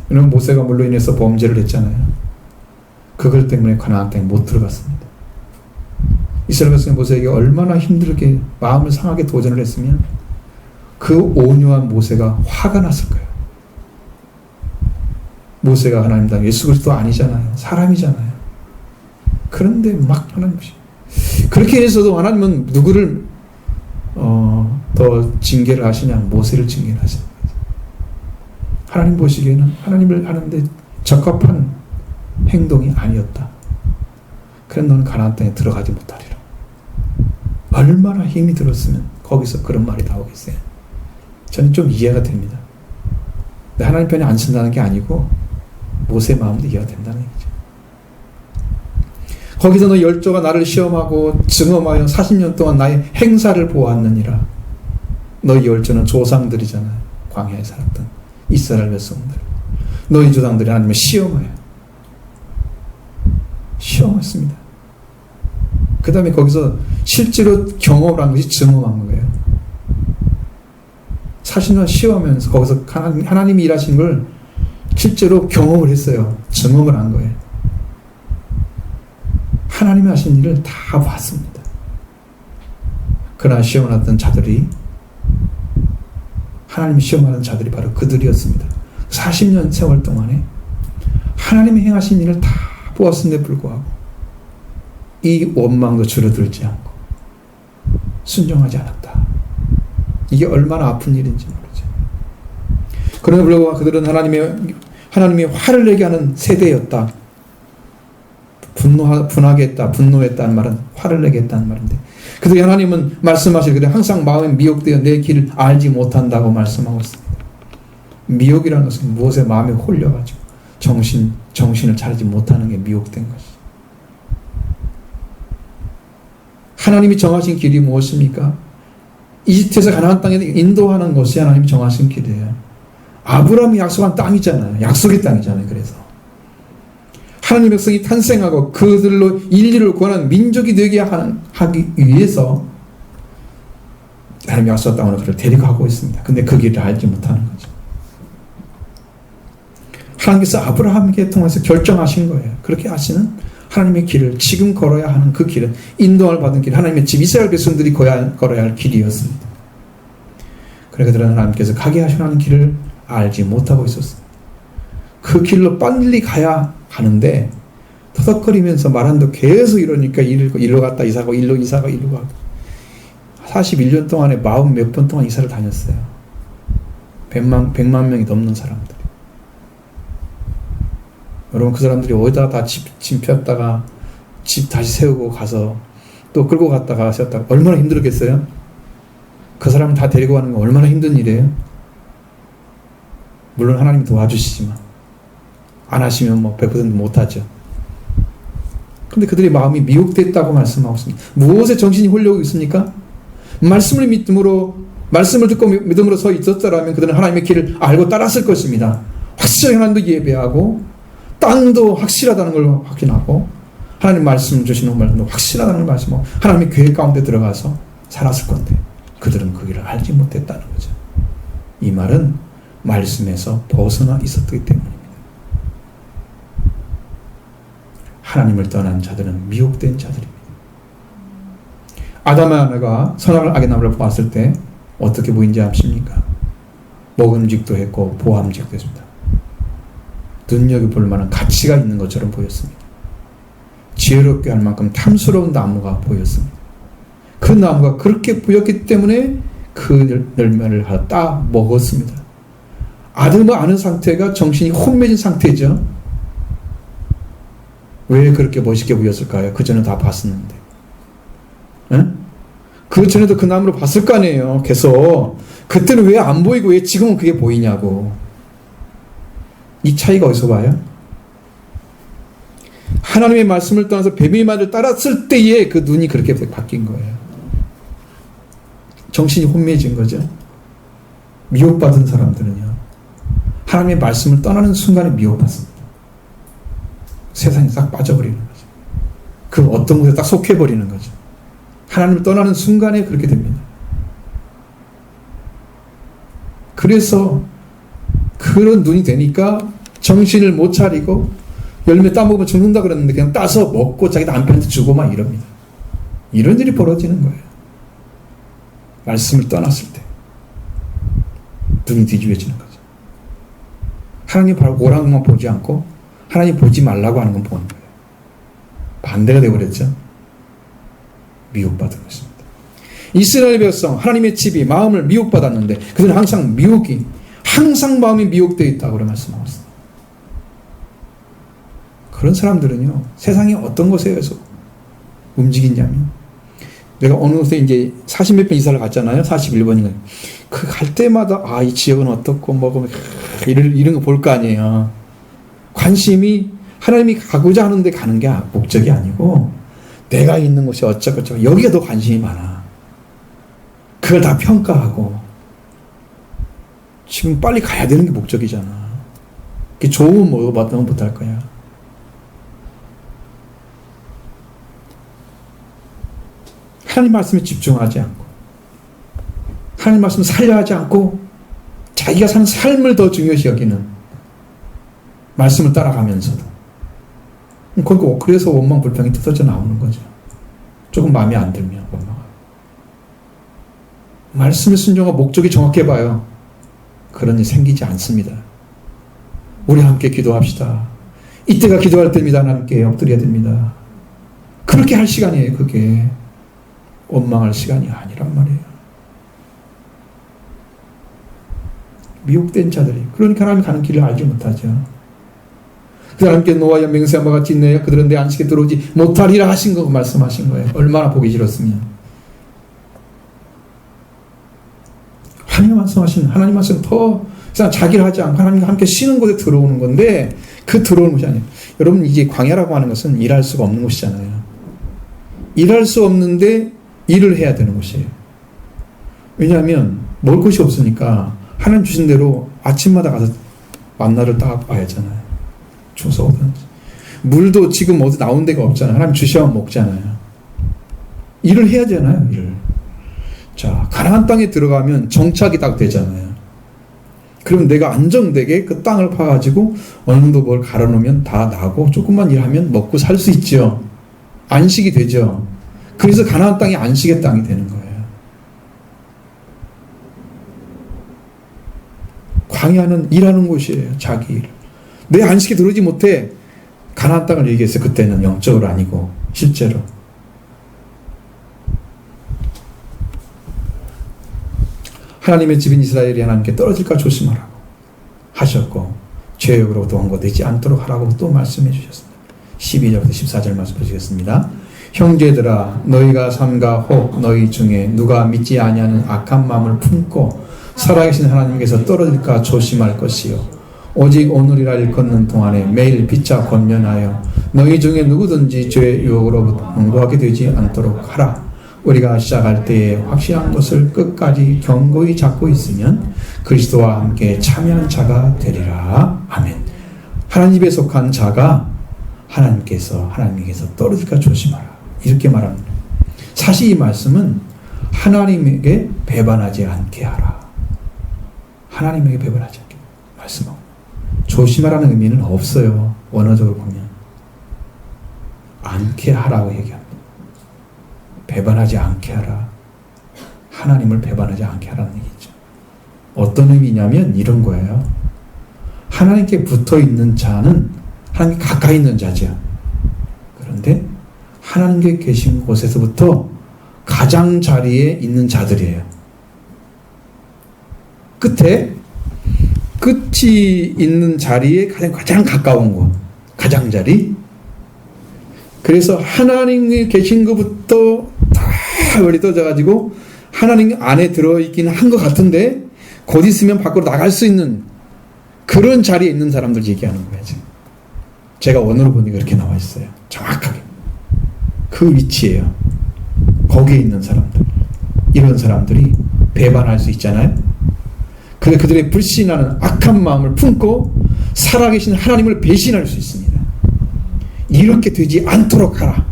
이런 모세가 물로 인해서 범죄를 했잖아요. 그걸 때문에 가나안 땅에 못 들어갔습니다. 이스라엘 백성이 모세에게 얼마나 힘들게 마음을 상하게 도전을 했으면 그 온유한 모세가 화가 났을 거예요. 모세가 하나님다 예수 그리스도 아니잖아요. 사람이잖아요. 그런데 막 하나님 그렇게 해서도 하나님은 누구를 더 징계를 하시냐 모세를 징계를 하시는 거죠. 하나님 보시기에는 하나님을 하는데 적합한 행동이 아니었다. 그래 너는 가나안 땅에 들어가지 못하리라. 얼마나 힘이 들었으면 거기서 그런 말이 나오겠어요. 저는 좀 이해가 됩니다. 근데 하나님 편에 안 쓴다는 게 아니고 모세 마음도 이해가 된다는 얘기죠. 거기서 너 열조가 나를 시험하고 증험하여 40년 동안 나의 행사를 보았느니라. 너희 열조는 조상들이잖아요. 광야에 살았던 이스라엘 백성들. 너희 조상들이 하나님을 시험했습니다. 그 다음에 거기서 실제로 경험을 한 것이 증험한 거예요. 40년 시험하면서 거기서 하나님이 일하신 걸 실제로 경험을 했어요. 증험을 한 거예요. 하나님이 하신 일을 다 봤습니다. 그러나 시험하던 자들이 하나님이 시험하는 자들이 바로 그들이었습니다. 40년 세월 동안에 하나님이 행하신 일을 다 보았음에도 불구하고 이 원망도 줄어들지 않고 순종하지 않았다. 이게 얼마나 아픈 일인지 모르죠. 그러나 불구하고 그들은 하나님이 화를 내게 하는 세대였다. 분하게 했다. 분노했다는 말은 화를 내게 했다는 말인데 그들이 하나님은 말씀하시기를 항상 마음에 미혹되어 내 길을 알지 못한다고 말씀하고 있습니다. 미혹이라는 것은 무엇에 마음에 홀려가지고 정신을 차리지 못하는 게 미혹된 것이죠. 하나님이 정하신 길이 무엇입니까? 이집트에서 가나안 땅에 인도하는 것이 하나님이 정하신 길이에요. 아브라함이 약속한 땅이잖아요. 약속의 땅이잖아요. 그래서 하나님의 백성이 탄생하고 그들로 인류를 구하는 민족이 되게 하기 위해서 하나님이 약속한 땅으로 그를 데리고 가고 있습니다. 근데 그 길을 알지 못하는 거죠. 하나님께서 아브라함에게 통해서 결정하신 거예요. 그렇게 하시는 하나님의 길을 지금 걸어야 하는 그 길은 인도를 받은 길, 하나님의 집 이스라엘 백성들이 걸어야 할 길이었습니다. 그래 그들은 하나님께서 가게 하시는 길을 알지 못하고 있었습니다. 그 길로 빨리 가야 하는데 터덕거리면서 말한도 계속 이러니까 일로 갔다 이사가고 일로 이사가고 일로 가고 41년 동안에 40 몇 번 동안 이사를 다녔어요. 100만 명이 넘는 사람들. 여러분 그 사람들이 어디다가 다 짐 폈다가 집 다시 세우고 가서 또 끌고 갔다가 세웠다가 얼마나 힘들었겠어요? 그 사람을 다 데리고 가는 건 얼마나 힘든 일이에요? 물론 하나님이 도와주시지만 안 하시면 뭐 100% 못하죠. 근데 그들의 마음이 미혹됐다고 말씀하고 있습니다. 무엇에 정신이 홀려고 있습니까? 말씀을 듣고 믿음으로 서 있었더라면 그들은 하나님의 길을 알고 따랐을 것입니다. 확실하게 하나님도 예배하고 땅도 확실하다는 걸 확인하고 하나님 말씀 주시는 말씀도 확실하다는 걸 말씀하고 하나님의 계획 가운데 들어가서 살았을 건데 그들은 그 길을 알지 못했다는 거죠. 이 말은 말씀에서 벗어나 있었기 때문입니다. 하나님을 떠난 자들은 미혹된 자들입니다. 아담과 하와가 선악을 악의 나무를 보았을 때 어떻게 보인지 아십니까? 먹음직도 했고 보암직도 했습니다. 눈여겨볼 만한 가치가 있는 것처럼 보였습니다. 지혜롭게 할 만큼 탐스러운 나무가 보였습니다. 그 나무가 그렇게 보였기 때문에 그 열매를 따 먹었습니다. 아담을 아는 상태가 정신이 혼미해진 상태죠. 왜 그렇게 멋있게 보였을까요? 그 전에 다 봤었는데. 응? 그 전에도 그 나무를 봤을 거 아니에요. 계속. 그때는 왜 안 보이고 왜 지금은 그게 보이냐고. 이 차이가 어디서 봐요? 하나님의 말씀을 떠나서 뱀의 말을 따랐을 때에 그 눈이 그렇게 바뀐 거예요. 정신이 혼미해진 거죠. 미혹받은 사람들은요, 하나님의 말씀을 떠나는 순간에 미혹받습니다. 세상에 싹 빠져버리는 거죠. 그 어떤 곳에 딱 속해버리는 거죠. 하나님을 떠나는 순간에 그렇게 됩니다. 그래서 그런 눈이 되니까 정신을 못 차리고 열매 따먹으면 죽는다 그랬는데 그냥 따서 먹고 자기 남편한테 주고 막 이럽니다. 이런 일이 벌어지는 거예요. 말씀을 떠났을 때 눈이 뒤집어지는 거죠. 하나님 바로 오라는 것만 보지 않고 하나님 보지 말라고 하는 건 보는 거예요. 반대가 되어버렸죠. 미혹받은 것입니다. 이스라엘 백성 하나님의 집이 마음을 미혹받았는데 그들은 항상 마음이 미혹되어 있다고 말씀하고 있습니다. 그런 사람들은요, 세상에 어떤 곳에서 움직이냐면, 내가 어느 곳에 이제 40몇 번 이사를 갔잖아요. 41번인가. 그 갈 때마다, 이 지역은 어떻고, 이런 거 볼 거 아니에요. 관심이 하나님이 가고자 하는데 가는 게 목적이 아니고, 내가 있는 곳이 어쩌고저쩌고, 여기가 더 관심이 많아. 그걸 다 평가하고, 지금 빨리 가야 되는 게 목적이잖아. 그게 좋은 뭐 받으면 못할 거야. 하나님 말씀에 집중하지 않고 하나님 말씀을 살려하지 않고 자기가 사는 삶을 더 중요시 여기는 말씀을 따라가면서도 그래서 원망 불평이 뜯어져 나오는 거죠. 조금 마음에 안 들면 원망하고. 말씀의 순종과 목적이 정확해봐요. 그런 일 생기지 않습니다. 우리 함께 기도합시다. 이때가 기도할 때입니다. 하나님께 엎드려야 됩니다. 그렇게 할 시간이에요. 그게 원망할 시간이 아니란 말이에요. 미혹된 자들이, 그러니까 하나님 가는 길을 알지 못하죠. 그 하나님께 노아와 맹세한 바가 같이 있네. 그들은 내 안식에 들어오지 못하리라 하신 거 말씀하신 거예요. 얼마나 보기 싫었으면. 하나님 말씀 더 자기를 하지 않고 하나님과 함께 쉬는 곳에 들어오는 건데, 그 들어오는 곳이 아니에요. 여러분, 이게 광야라고 하는 것은 일할 수가 없는 곳이잖아요. 일할 수 없는데 일을 해야 되는 곳이에요. 왜냐하면 먹을 것이 없으니까 하나님 주신 대로 아침마다 가서 만나를 따 와야 하잖아요. 주워서 오든지. 물도 지금 어디 나온 데가 없잖아요. 하나님 주시면 먹잖아요. 일을 해야 되잖아요. 일을. 자, 가나안 땅에 들어가면 정착이 딱 되잖아요. 그럼 내가 안정되게 그 땅을 파가지고 어느 정도 뭘 갈아놓으면 다 나고 조금만 일하면 먹고 살 수 있죠. 안식이 되죠. 그래서 가나안 땅이 안식의 땅이 되는 거예요. 광야는 일하는 곳이에요. 자기 일. 내 안식에 들어오지 못해. 가나안 땅을 얘기했어요. 그때는 영적으로 아니고 실제로. 하나님의 집인 이스라엘이 하나님께 떨어질까 조심하라고 하셨고, 죄악으로 원고되지 않도록 하라고 또 말씀해 주셨습니다. 12절부터 14절 말씀 보시겠습니다. 형제들아, 너희가 삼가 혹 너희 중에 누가 믿지 아니하는 악한 마음을 품고 살아계신 하나님께서 떨어질까 조심할 것이요, 오직 오늘이라 일컫는 동안에 매일 빛자 권면하여 너희 중에 누구든지 죄의 유혹으로부터 응고하게 되지 않도록 하라. 우리가 시작할 때에 확실한 것을 끝까지 견고히 잡고 있으면 그리스도와 함께 참여한 자가 되리라. 아멘. 하나님에 속한 자가 하나님께서 떨어질까 조심하라. 이렇게 말합니다. 사실 이 말씀은 하나님에게 배반하지 않게 하라. 하나님에게 배반하지 않게 말씀하고, 조심하라는 의미는 없어요. 원어적으로 보면 않게 하라고 얘기합니다. 배반하지 않게 하라. 하나님을 배반하지 않게 하라는 얘기죠. 어떤 의미냐면 이런 거예요. 하나님께 붙어있는 자는 하나님께 가까이 있는 자죠. 그런데 하나님께 계신 곳에서부터 가장 자리에 있는 자들이에요. 끝이 있는 자리에 가장 가까운 곳, 가장자리. 그래서 하나님이 계신 것부터 다 멀리 떠져가지고 하나님 안에 들어있긴 한 것 같은데 곧 있으면 밖으로 나갈 수 있는 그런 자리에 있는 사람들 얘기하는 거예요. 지금. 제가 원어로 보니까 그렇게 나와 있어요. 정확하게. 그 위치예요. 거기에 있는 사람들. 이런 사람들이 배반할 수 있잖아요. 그래 그들의 불신하는 악한 마음을 품고 살아계신 하나님을 배신할 수 있습니다. 이렇게 되지 않도록 하라.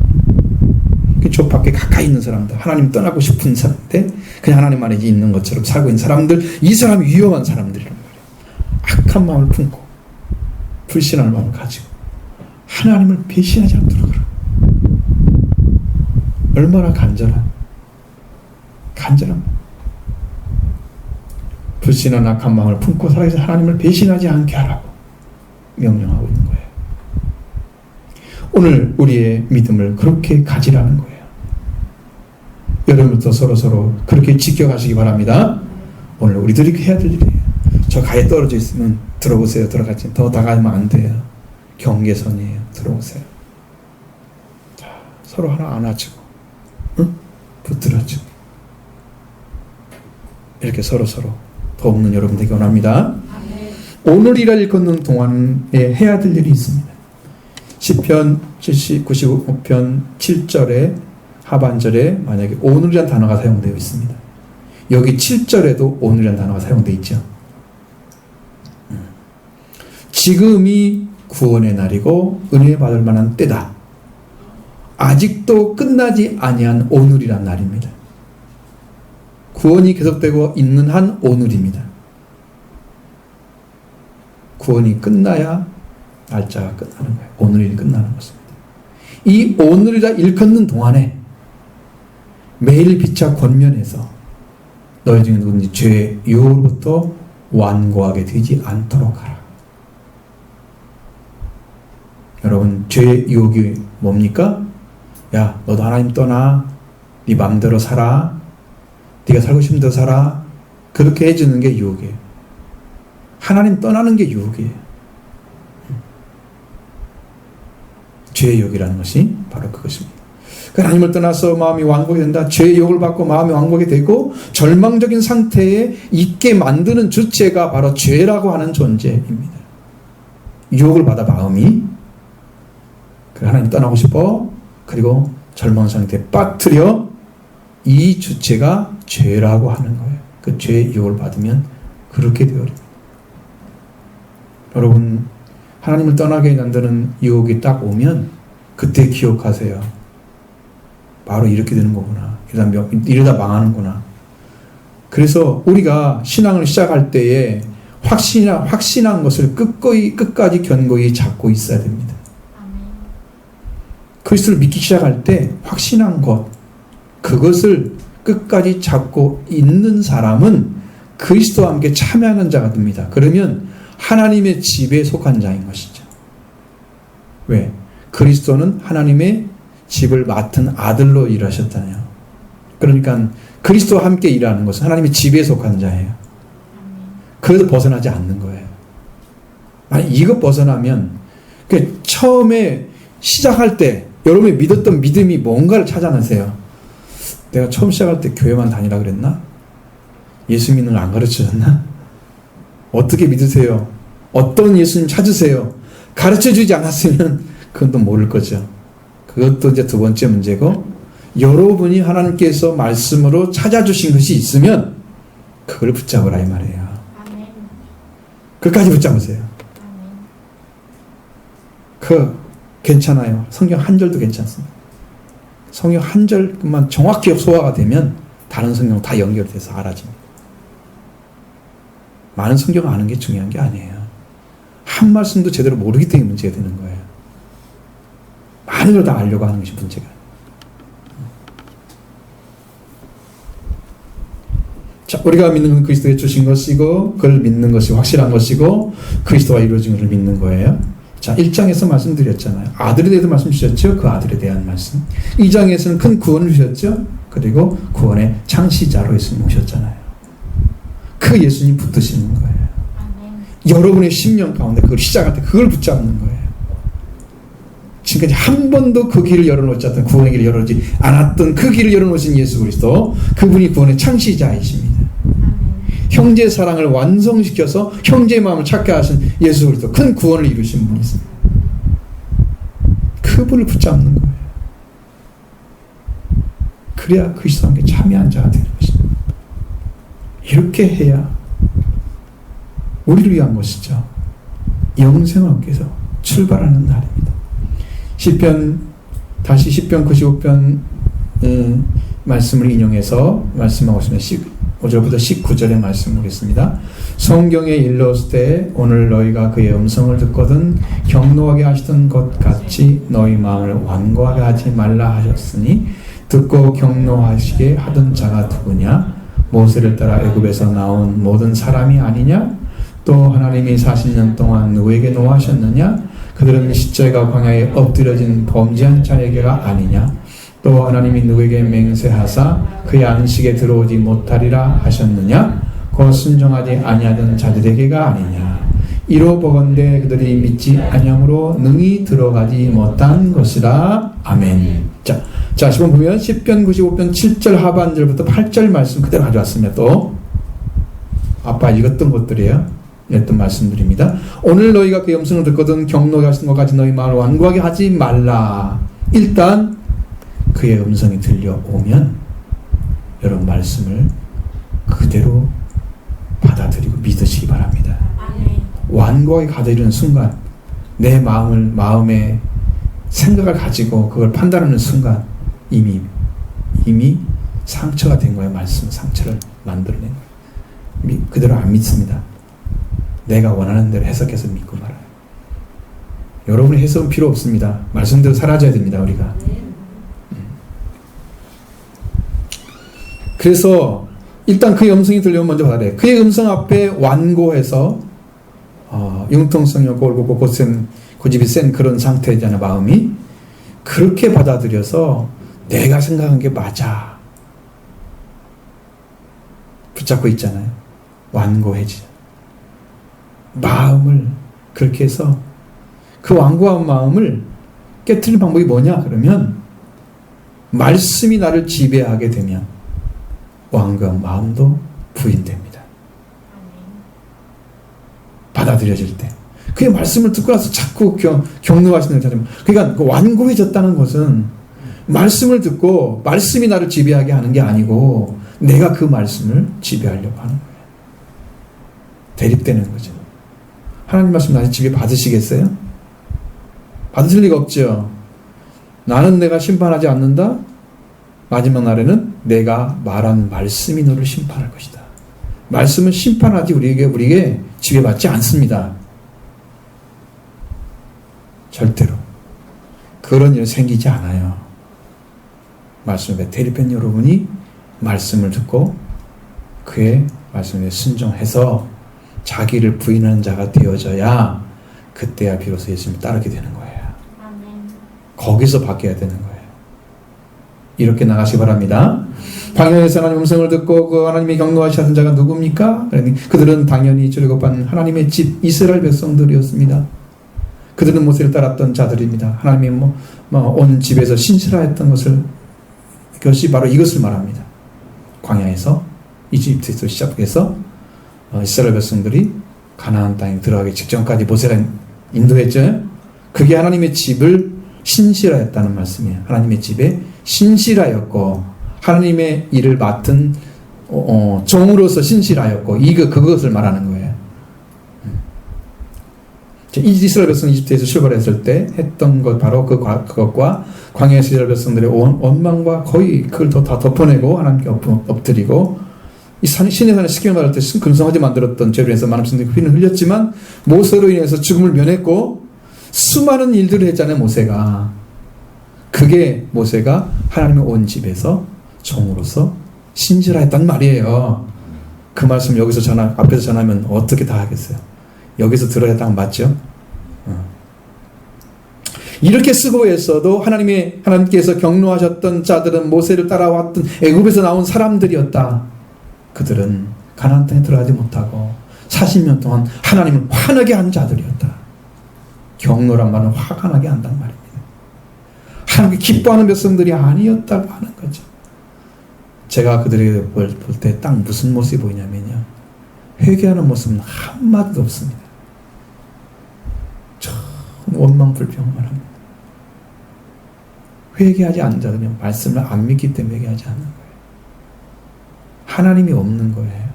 저 밖에 가까이 있는 사람들, 하나님 떠나고 싶은 사람들, 그냥 하나님 안에 있는 것처럼 살고 있는 사람들, 이 사람이 위험한 사람들이란 말이에요. 악한 마음을 품고 불신하는 마음을 가지고 하나님을 배신하지 않도록 하라. 얼마나 간절한 불신한 악한 마음을 품고 살아서 하나님을 배신하지 않게 하라고 명령하고 있는 거예요. 오늘 우리의 믿음을 그렇게 가지라는 거예요. 여러분부터 서로 그렇게 지켜가시기 바랍니다. 오늘 우리들이 해야 될 일이에요. 저 가에 떨어져 있으면 들어오세요. 들어가지 더 나가면 안 돼요. 경계선이에요. 들어오세요. 자, 서로 하나 안아주고, 응? 붙들어주고, 이렇게 서로 돕는 여러분들에게 원합니다. 오늘 일을 걷는 동안에 해야 될 일이 있습니다. 시편 95편 7절에 하반절에 만약에 오늘이라는 단어가 사용되어 있습니다. 여기 7절에도 오늘이라는 단어가 사용되어 있죠. 지금이 구원의 날이고 은혜 받을 만한 때다. 아직도 끝나지 아니한 오늘이란 날입니다. 구원이 계속되고 있는 한 오늘입니다. 구원이 끝나야 날짜가 끝나는 거예요. 오늘이 끝나는 것입니다. 이 오늘이라 일컫는 동안에 매일 빛과 권면에서 너희 중에 누구든지 죄의 유혹으로부터 완고하게 되지 않도록 하라. 여러분, 죄의 유혹이 뭡니까? 야, 너도 하나님 떠나. 네 마음대로 살아. 네가 살고 싶은 대로 살아. 그렇게 해주는 게 유혹이에요. 하나님 떠나는 게 유혹이에요. 죄의 유혹이라는 것이 바로 그것입니다. 하나님을 떠나서 마음이 완고하게 된다. 죄의 유혹을 받고 마음이 완고하게 되고 절망적인 상태에 있게 만드는 주체가 바로 죄라고 하는 존재입니다. 유혹을 받아 마음이 하나님 떠나고 싶어. 그리고 절망 상태에 빠뜨려. 이 주체가 죄라고 하는 거예요. 그 죄의 유혹을 받으면 그렇게 되어버립니다. 여러분, 하나님을 떠나게 만드는 유혹이 딱 오면 그때 기억하세요. 바로 이렇게 되는 거구나. 이러다 망하는구나. 그래서 우리가 신앙을 시작할 때에 확신한 것을 끝까지 견고히 잡고 있어야 됩니다. 그리스도를 믿기 시작할 때 확신한 것, 그것을 끝까지 잡고 있는 사람은 그리스도와 함께 참여하는 자가 됩니다. 그러면 하나님의 집에 속한 자인 것이죠. 왜? 그리스도는 하나님의 집을 맡은 아들로 일하셨잖아요. 그러니까 그리스도와 함께 일하는 것은 하나님의 집에 속한 자예요. 그래서 벗어나지 않는 거예요. 만약 이거 벗어나면 처음에 시작할 때 여러분이 믿었던 믿음이 뭔가를 찾아내세요. 내가 처음 시작할 때 교회만 다니라 그랬나? 예수 믿는 걸 안 가르쳐줬나? 어떻게 믿으세요? 어떤 예수님 찾으세요? 가르쳐주지 않았으면 그건 또 모를 거죠. 그것도 이제 두 번째 문제고, 여러분이 하나님께서 말씀으로 찾아주신 것이 있으면 그걸 붙잡으라 이 말이에요. 끝까지 붙잡으세요. 괜찮아요. 성경 한 절도 괜찮습니다. 성경 한 절만 정확히 소화가 되면 다른 성경 다 연결돼서 알아집니다. 많은 성경을 아는 게 중요한 게 아니에요. 한 말씀도 제대로 모르기 때문에 문제가 되는 거예요. 많은 걸 다 알려고 하는 것이 문제가. 자, 우리가 믿는 건 그리스도의 주신 것이고 그를 믿는 것이 확실한 것이고 그리스도와 이루어진 것을 믿는 거예요. 자, 1장에서 말씀드렸잖아요. 아들에 대해서 말씀 주셨죠. 그 아들에 대한 말씀. 2장에서는 큰 구원을 주셨죠. 그리고 구원의 창시자로 예수님 오셨잖아요. 그 예수님 붙드시는 거예요. 여러분의 심령 가운데 그걸 시작할 때 그걸 붙잡는 거예요. 지금까지 한 번도 그 길을 열어놓지 않던 구원의 길을 열어놓지 않았던 그 길을 열어놓으신 예수 그리스도, 그분이 구원의 창시자이십니다. 형제의 사랑을 완성시켜서 형제의 마음을 찾게 하신 예수 그리스도, 큰 구원을 이루신 분이 있습니다. 그분을 붙잡는 거예요. 그래야 그리스도와 함께 참여한 자가 되는 것입니다. 이렇게 해야 우리를 위한 것이죠. 영생을 얻기 위해서 출발하는 날입니다. 다시 시편 95편 말씀을 인용해서 말씀하고 있습니다. 5절부터 19절의 말씀 보겠습니다. 성경에 일렀을 때 오늘 너희가 그의 음성을 듣거든 경노하게 하시던 것 같이 너희 마음을 완고하게 하지 말라 하셨으니 듣고 경노하시게 하던 자가 누구냐? 모세를 따라 애굽에서 나온 모든 사람이 아니냐? 또 하나님이 40년 동안 누구에게 노하셨느냐? 그들은 십자가 광야에 엎드려진 범죄한 자에게가 아니냐? 또 하나님이 누구에게 맹세하사 그의 안식에 들어오지 못하리라 하셨느냐? 곧 순종하지 아니하던 자들에게가 아니냐? 이로 보건대 그들이 믿지 아니함으로 능히 들어가지 못한 것이라. 아멘. 자, 10번 보면 10편 95편 7절 하반절부터 8절 말씀 그대로 가져왔습니다. 또 아빠 읽었던 것들이에요. 했던 말씀드립니다. 오늘 너희가 그의 음성을 듣거든 경노하게 하시는 것까지 너희 마음을 완고하게 하지 말라. 일단 그의 음성이 들려오면 여러분 말씀을 그대로 받아들이고 믿으시기 바랍니다. 완고하게 가져이르는 순간 내 마음에 생각을 가지고 그걸 판단하는 순간 이미 상처가 된 거예요. 말씀 상처를 만들어낸 거예요. 그대로 안 믿습니다. 내가 원하는 대로 해석해서 믿고 말아요. 여러분의 해석은 필요 없습니다. 말씀대로 살아져야 됩니다. 우리가. 그래서 일단 그의 음성이 들려오면 먼저 받아야 그의 음성 앞에 완고해서 융통성이 없고 올곧고 고집이 센 그런 상태잖아요. 마음이. 그렇게 받아들여서 내가 생각한 게 맞아. 붙잡고 있잖아요. 완고해지죠. 마음을 그렇게 해서 그 완고한 마음을 깨트리는 방법이 뭐냐? 그러면 말씀이 나를 지배하게 되면 완고한 마음도 부인됩니다. 받아들여질 때. 그의 말씀을 듣고 나서 자꾸 경노하시는 자들. 그러니까 그 완고해졌다는 것은 말씀을 듣고 말씀이 나를 지배하게 하는 게 아니고 내가 그 말씀을 지배하려고 하는 거예요. 대립되는 거죠. 하나님 말씀 다시 지배 받으시겠어요? 받으실 리가 없죠. 나는 내가 심판하지 않는다. 마지막 날에는 내가 말한 말씀이 너를 심판할 것이다. 말씀은 심판하지 우리에게 지배받지 않습니다. 절대로. 그런 일 생기지 않아요. 말씀에 대립한 여러분이 말씀을 듣고 그의 말씀에 순종해서 자기를 부인하는 자가 되어져야 그때야 비로소 예수님을 따르게 되는 거예요. 아멘. 거기서 바뀌어야 되는 거예요. 이렇게 나가시기 바랍니다. 광야에서 하나님의 음성을 듣고 그 하나님의 경노하시는 자가 누굽니까? 그들은 당연히 출애굽한 하나님의 집 이스라엘 백성들이었습니다. 그들은 모세를 따랐던 자들입니다. 하나님이 온 집에서 신실하였던 것이 바로 이것을 말합니다. 광야에서 이집트에서 시작해서 이스라엘 백성들이 가나안 땅에 들어가기 직전까지 모세가 인도했죠. 그게 하나님의 집을 신실하였다는 말씀이에요. 하나님의 집에 신실하였고 하나님의 일을 맡은 종으로서 신실하였고 그것을 말하는 거예요. 이스라엘 백성이 이집트에서 출발했을 때 했던 것 바로 그것과 광야의 이스라엘 백성들의 원망과 거의 그걸 다 덮어내고 하나님께 엎드리고 이 신의 산에 시킴을 받을 때 금성하게 만들었던 죄로 인해서 많은 백성들이 피는 흘렸지만 모세로 인해서 죽음을 면했고 수많은 일들을 했잖아요. 모세가. 그게 모세가 하나님의 온 집에서 종으로서 신실하였단 말이에요. 그 말씀 여기서 앞에서 전하면 어떻게 다 하겠어요? 여기서 들어야 딱 맞죠? 이렇게 쓰고에서도 하나님께서 경노하셨던 자들은 모세를 따라왔던 애굽에서 나온 사람들이었다. 그들은 가나안 땅에 들어가지 못하고 40년 동안 하나님을 화나게 한 자들이었다. 경노란 말은 화가 나게 한단 말입니다. 하나님께 기뻐하는 백성들이 아니었다고 하는 거죠. 제가 그들에게 볼 때 딱 무슨 모습이 보이냐면요, 회개하는 모습은 한마디도 없습니다. 참 원망불평만 합니다. 회개하지 않는 자들은 말씀을 안 믿기 때문에 회개하지 않는 거예요. 하나님이 없는 거예요.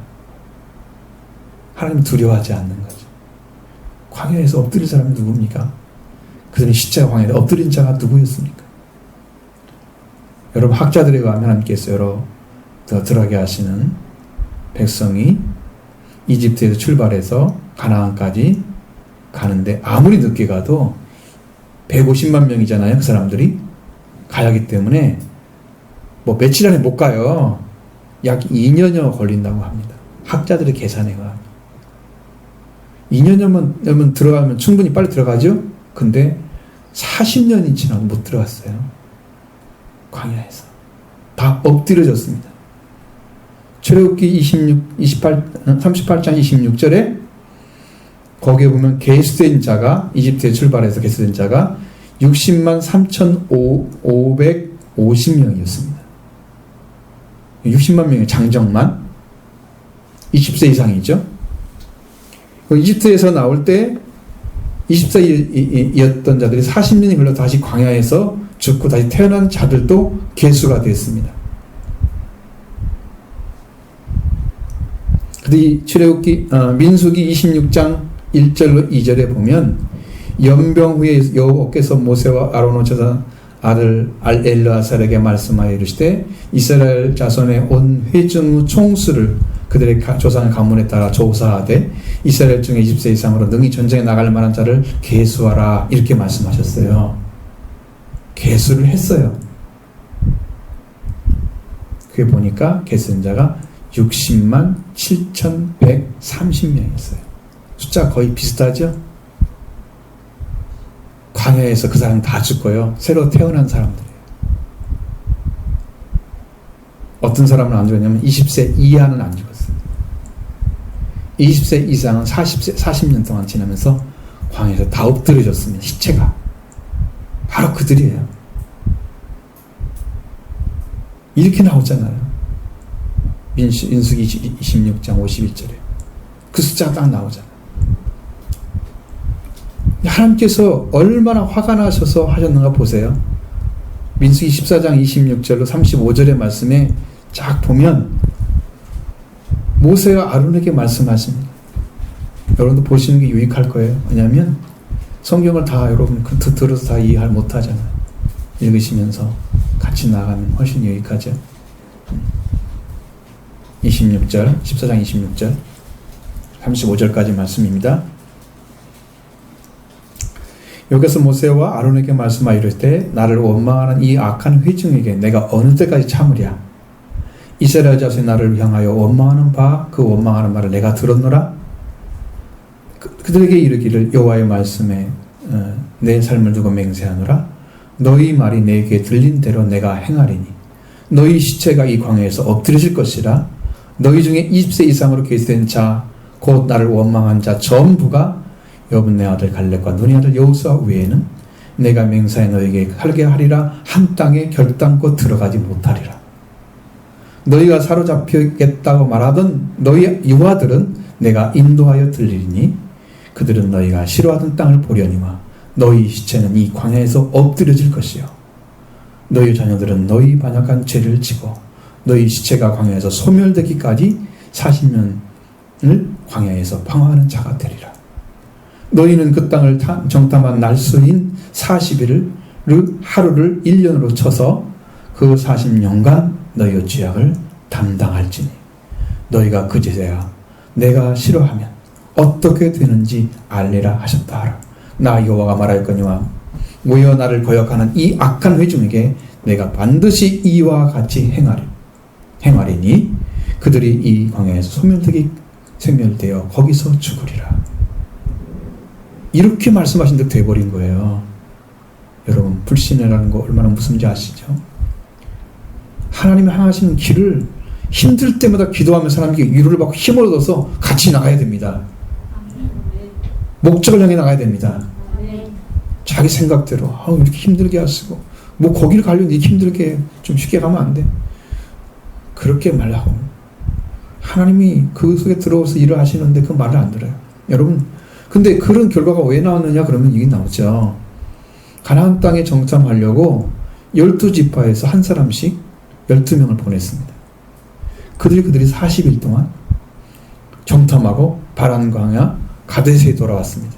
하나님 두려워하지 않는 거죠. 광야에서 엎드린 사람이 누굽니까? 그들은 십자가 광야에 엎드린 자가 누구였습니까? 여러분, 학자들에 의하면 하나님께서 더 들어가게 하시는 백성이 이집트에서 출발해서 가나안까지 가는데 아무리 늦게 가도 150만 명이잖아요. 그 사람들이 가야 하기 때문에 뭐 며칠 안에 못 가요. 약 2년여 걸린다고 합니다. 학자들의 계산에 의하면 2년여면 들어가면 충분히 빨리 들어가죠. 근데 40년이 지나도 못 들어갔어요. 광야에서 다 엎드려졌습니다. 출애굽기 38장 26절에 거기에 보면 계수된 자가, 이집트에 출발해서 계수된 자가 60만 3,550명이었습니다. 60만 명의 장정만 20세 이상이죠. 이집트에서 나올 때 20세이었던 자들이 40년이 흘러 다시 광야에서 죽고 다시 태어난 자들도 계수가 됐습니다. 근데 출애굽기 민수기 26장 1절로 2절에 보면 연병 후에 여호와께서 모세와 아론의 제사 아들 엘르아살에게 말씀하여 이르시되 이스라엘 자손의 온 회중 총수를 그들의 조상의 가문에 따라 조사하되 이스라엘 중에 20세 이상으로 능히 전쟁에 나갈 만한 자를 계수하라, 이렇게 말씀하셨어요. 계수를 했어요. 그게 보니까 계수된 자가 60만 7,130명이었어요. 숫자 거의 비슷하죠? 광야에서 그 사람 다 죽고요. 새로 태어난 사람들이에요. 어떤 사람은 안 죽었냐면 20세 이하는 안 죽었어요. 20세 이상은 40년 동안 지나면서 광야에서 다 엎드려졌습니다. 시체가. 바로 그들이에요. 이렇게 나오잖아요. 민수기 26장 51절에. 그 숫자가 딱 나오잖아요. 하나님께서 얼마나 화가 나셔서 하셨는가 보세요. 민수기 14장 26절로 35절의 말씀에 쫙 보면 모세와 아론에게 말씀하십니다. 여러분도 보시는 게 유익할 거예요. 왜냐하면 성경을 다 여러분 들어서 다 이해를 못하잖아요. 읽으시면서 같이 나가면 훨씬 유익하죠. 26절, 14장 26절 35절까지 말씀입니다. 여기서 모세와 아론에게 말씀하여 이르되 나를 원망하는 이 악한 회중에게 내가 어느 때까지 참으랴? 이스라엘 자손이 나를 향하여 원망하는 바 그 원망하는 말을 내가 들었노라. 그들에게 이르기를 여호와의 말씀에 내 삶을 두고 맹세하노라. 너희 말이 내 귀에 들린 대로 내가 행하리니 너희 시체가 이 광야에서 엎드려질 것이라. 너희 중에 20세 이상으로 계수된 자 곧 나를 원망한 자 전부가 여분네 아들 갈렙과 눈의 아들 여호수아 외에는 내가 맹세하여 너희에게 살게 하리라. 한 땅에 결단코 들어가지 못하리라. 너희가 사로잡히겠다고 말하던 너희 유아들은 내가 인도하여 들리리니 그들은 너희가 싫어하던 땅을 보려니와 너희 시체는 이 광야에서 엎드려질 것이요 너희 자녀들은 너희 반역한 죄를 지고 너희 시체가 광야에서 소멸되기까지 40년을 광야에서 방황하는 자가 되리라. 너희는 그 땅을 정탐한 날수인 40일을 하루를 1년으로 쳐서 그 40년간 너희의 죄악을 담당할지니 너희가 그제서야 내가 싫어하면 어떻게 되는지 알리라 하셨다 하라. 나 여호와가 말하였거니와 모여 나를 거역하는 이 악한 회중에게 내가 반드시 이와 같이 행하리니 그들이 이 광야에서 소멸되기 생멸되어 거기서 죽으리라. 이렇게 말씀하신 듯 돼버린 거예요. 여러분, 불신이라는 거 얼마나 무슨지 아시죠? 하나님이 하시는 길을 힘들 때마다 기도하며 사람에게 위로를 받고 힘을 얻어서 같이 나가야 됩니다. 목적을 향해 나가야 됩니다. 자기 생각대로 이렇게 힘들게 하시고 뭐 거기를 가려면 힘들게 좀 쉽게 가면 안 돼. 그렇게 말하고 하나님이 그 속에 들어와서 일을 하시는데 그 말을 안 들어요. 여러분, 근데 그런 결과가 왜 나왔느냐 그러면 이게 나오죠. 가나안 땅에 정탐하려고 12지파에서 한 사람씩 12명을 보냈습니다. 그들이 40일 동안 정탐하고 바란 광야 가데스에 돌아왔습니다.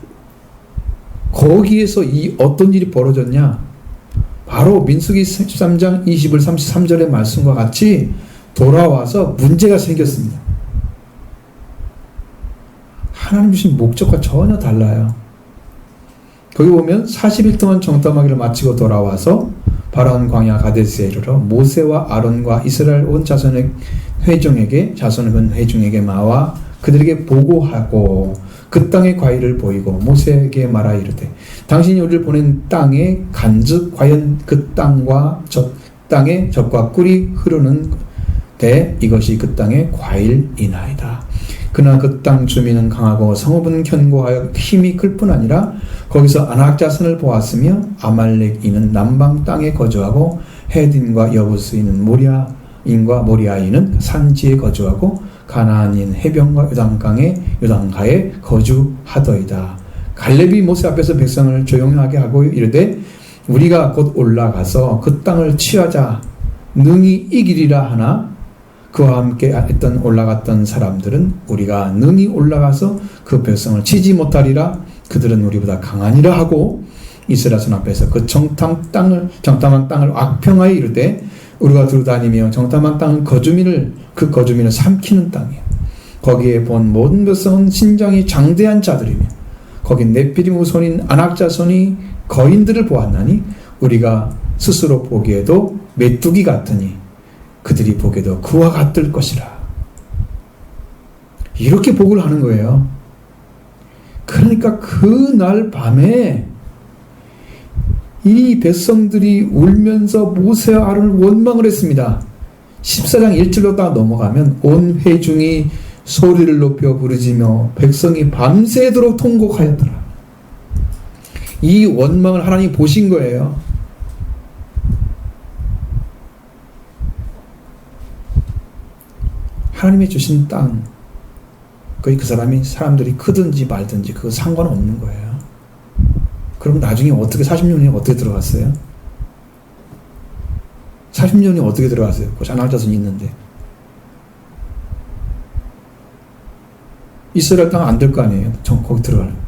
거기에서 어떤 일이 벌어졌냐? 바로 민수기 13장 20절 33절의 말씀과 같이 돌아와서 문제가 생겼습니다. 하나님 주신 목적과 전혀 달라요. 거기 보면 40일 동안 정탐하기를 마치고 돌아와서 바라온 광야 가데스에 이르러 모세와 아론과 이스라엘 온 자손의 회중에게 나와 그들에게 보고하고 그 땅의 과일을 보이고 모세에게 말하 이르되 당신이 우리를 보낸 땅에 간즉 과연 그 땅과 저 땅에 젖과 꿀이 흐르는 데 이것이 그 땅의 과일이나이다. 그러나 그 땅 주민은 강하고 성읍은 견고하여 힘이 클 뿐 아니라 거기서 아낙 자손을 보았으며 아말렉인은 남방 땅에 거주하고 헤딘과 여부스인은 모리아인과 모리아인은 산지에 거주하고 가나안인 해변과 요단가에 거주하더이다. 갈렙이 모세 앞에서 백성을 조용하게 하고 이르되 우리가 곧 올라가서 그 땅을 취하자 능히 이기리라 하나 그와 함께 올라갔던 사람들은 우리가 능히 올라가서 그 백성을 치지 못하리라. 그들은 우리보다 강하니라 하고 이스라엘 손 앞에서 그 정탐한 땅을 악평하여 이르되 우리가 두루다니며 정탐한 땅은 그 거주민을 삼키는 땅이야. 거기에 본 모든 백성은 신장이 장대한 자들이며 거기 네피림 후손인 아낙 자손이 거인들을 보았나니 우리가 스스로 보기에도 메뚜기 같으니 그들이 보기에도 그와 같을 것이라. 이렇게 보고를 하는 거예요. 그러니까 그날 밤에 이 백성들이 울면서 모세와 아론을 원망을 했습니다. 14장 1절로 딱 넘어가면 온 회중이 소리를 높여 부르짖으며 백성이 밤새도록 통곡하였더라. 이 원망을 하나님이 보신 거예요. 하나님이 주신 땅, 그 사람들이 크든지 말든지 그거 상관없는 거예요. 그럼 나중에 40년이 어떻게 들어갔어요? 40년이 어떻게 들어갔어요? 그 아낙 자손이 있는데. 이스라엘 땅 안 될 거 아니에요? 거기 들어가려면.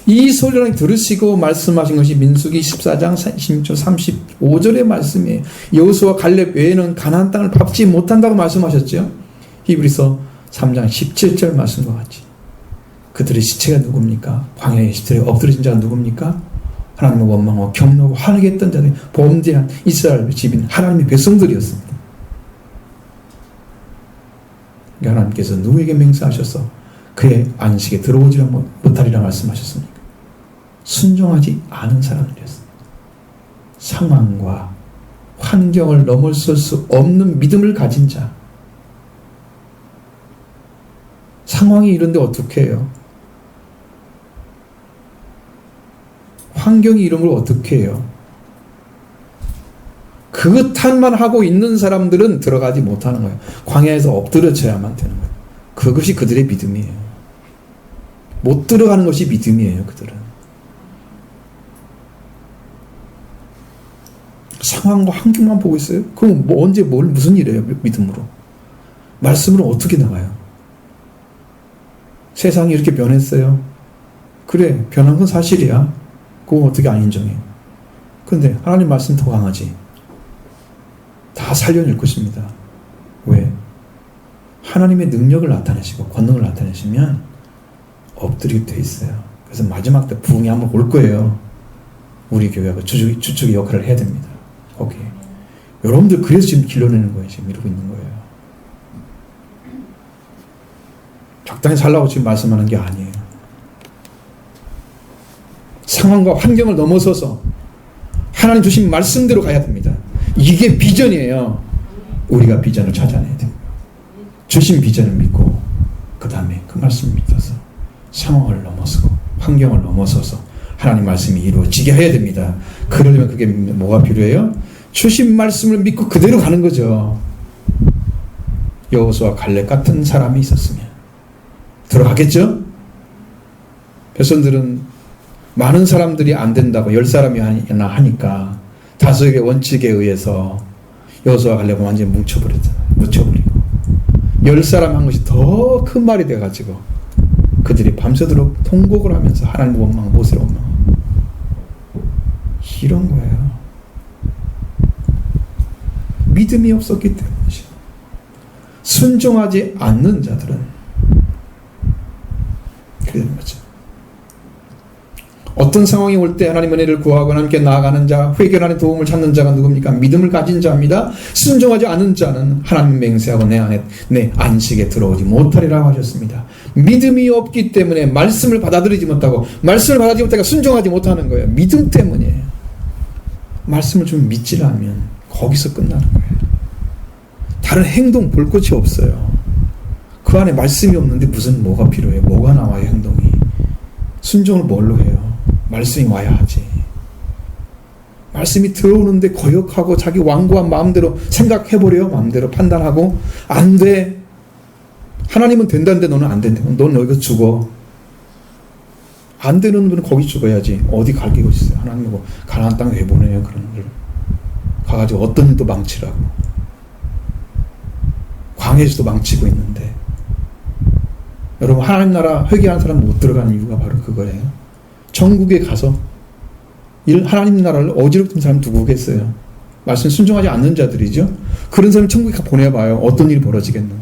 이 소리를 들으시고 말씀하신 것이 민수기 14장 16절 35절의 말씀이에요. 여호수아 갈렙 외에는 가나안 땅을 밟지 못한다고 말씀하셨죠. 히브리서 3장 17절 말씀과 같이 그들의 시체가 누굽니까? 광야의 시체에 엎드려진 자가 누굽니까? 하나님을 원망하고 경노하고 화나게 했던 자들이 범죄한 이스라엘 집인 하나님의 백성들이었습니다. 하나님께서 누구에게 맹세하셔서 그의 안식에 들어오지 못하리라 말씀하셨습니까? 순종하지 않은 사람들이었습니다. 상황과 환경을 넘어설 수 없는 믿음을 가진 자. 상황이 이런데 어떻게 해요? 환경이 이런 걸 어떻게 해요? 그 탓만 하고 있는 사람들은 들어가지 못하는 거예요. 광야에서 엎드려져야만 되는 거예요. 그것이 그들의 믿음이에요. 못 들어가는 것이 믿음이에요. 그들은. 상황과 환경만 보고 있어요? 그럼 언제 무슨 일이에요? 믿음으로. 말씀으로 어떻게 나가요? 세상이 이렇게 변했어요. 그래, 변한 건 사실이야. 그건 어떻게 안 인정해요? 근데 하나님 말씀 더 강하지. 다 살려낼 것입니다. 왜? 하나님의 능력을 나타내시고 권능을 나타내시면 엎드리게 돼 있어요. 그래서 마지막 때 부흥이 한번 올 거예요. 우리 교회가 주축의 역할을 해야 됩니다. 거기에. 여러분들 그래서 지금 길러내는 거예요. 지금 이러고 있는 거예요. 적당히 살라고 지금 말씀하는 게 아니에요. 상황과 환경을 넘어서서 하나님 주신 말씀대로 가야 됩니다. 이게 비전이에요. 우리가 비전을 찾아내야 돼요. 주신 비전을 믿고 그 다음에 그 말씀을 믿어서 상황을 넘어서고 환경을 넘어서서 하나님 말씀이 이루어지게 해야 됩니다. 그러려면 그게 뭐가 필요해요? 주신 말씀을 믿고 그대로 가는 거죠. 여호수아 갈렙 같은 사람이 있었으면 들어가겠죠? 백성들은 많은 사람들이 안 된다고 10사람이 하니까 5개 원칙에 의해서 여호수아 갈렙은 완전히 묻혀버리고 10사람 한 것이 더 큰 말이 돼가지고 그들이 밤새도록 통곡을 하면서 하나님 원망, 모세 원망 이런 거예요. 믿음이 없었기 때문이죠. 순종하지 않는 자들은 그렇게 되는 거죠. 어떤 상황이 올 때 하나님 은혜를 구하고 하나님께 나아가는 자, 회개하는 도움을 찾는 자가 누굽니까? 믿음을 가진 자입니다. 순종하지 않은 자는 하나님 맹세하고 내 안에 내 안식에 들어오지 못하리라고 하셨습니다. 믿음이 없기 때문에 말씀을 받아들이지 못하고 말씀을 받아들이지 못하니까 순종하지 못하는 거예요. 믿음 때문이에요. 말씀을 좀 믿지 않으면 거기서 끝나는 거예요. 다른 행동 볼 것이 없어요. 그 안에 말씀이 없는데 무슨 뭐가 필요해요? 뭐가 나와요 행동이? 순종을 뭘로 해요? 말씀이 와야 하지. 말씀이 들어오는데 거역하고 자기 완고한 마음대로 생각해버려요. 마음대로 판단하고 안 돼. 하나님은 된다는데 너는 안 된대. 넌 여기서 죽어. 안 되는 분은 거기 죽어야지. 어디 갈 게 있어요. 하나님 뭐 가나안 땅에 왜 보내요? 그런 걸 가가지고 어떤 일도 망치라고. 광야에서도 망치고 있는데 여러분 하나님 나라 회개하는 사람 못 들어가는 이유가 바로 그거예요. 천국에 가서 하나님 나라를 어지럽힌 사람 누구겠어요? 말씀 순종하지 않는 자들이죠. 그런 사람 천국에 보내봐요. 어떤 일이 벌어지겠노?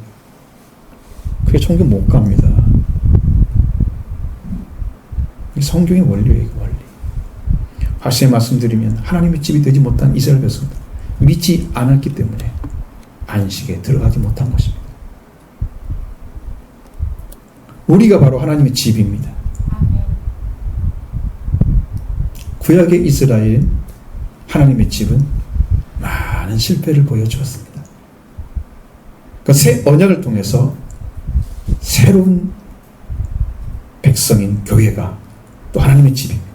그게 천국 못 갑니다. 이 성경의 원리예요. 원리. 다시 말씀드리면 하나님의 집이 되지 못한 이스라엘 백성들 믿지 않았기 때문에 안식에 들어가지 못한 것입니다. 우리가 바로 하나님의 집입니다. 구약의 이스라엘 하나님의 집은 많은 실패를 보여주었습니다. 그 새 언약을 통해서 새로운 백성인 교회가 또 하나님의 집입니다.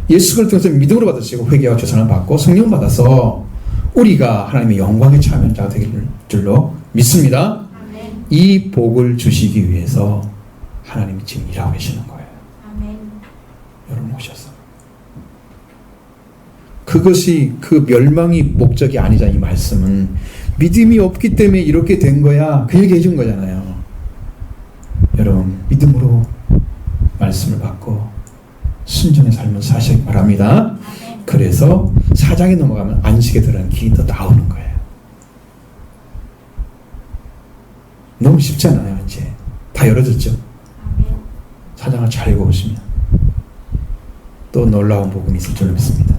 예수를 통해서 믿음으로 받으시고 회개와 죄산을 받고 성령 받아서 우리가 하나님의 영광에 참여하는 자가 되길 줄로 믿습니다.
아멘.
이 복을 주시기 위해서 하나님이 지금 일하고 계시는 거예요.
아멘.
여러분 오셔서 그것이 그 멸망이 목적이 아니자. 이 말씀은 믿음이 없기 때문에 이렇게 된 거야 그 얘기 해준 거잖아요. 여러분 믿음으로 말씀을 받고 순종의 삶을 사시기 바랍니다.
아멘.
그래서 4장에 넘어가면 안식에 들어가는 길이 더 나오는 거예요. 너무 쉽잖아요. 이제 다 열어졌죠.
아멘.
4장을 잘 읽어보시면 또 놀라운 복음이 있을 줄 믿습니다.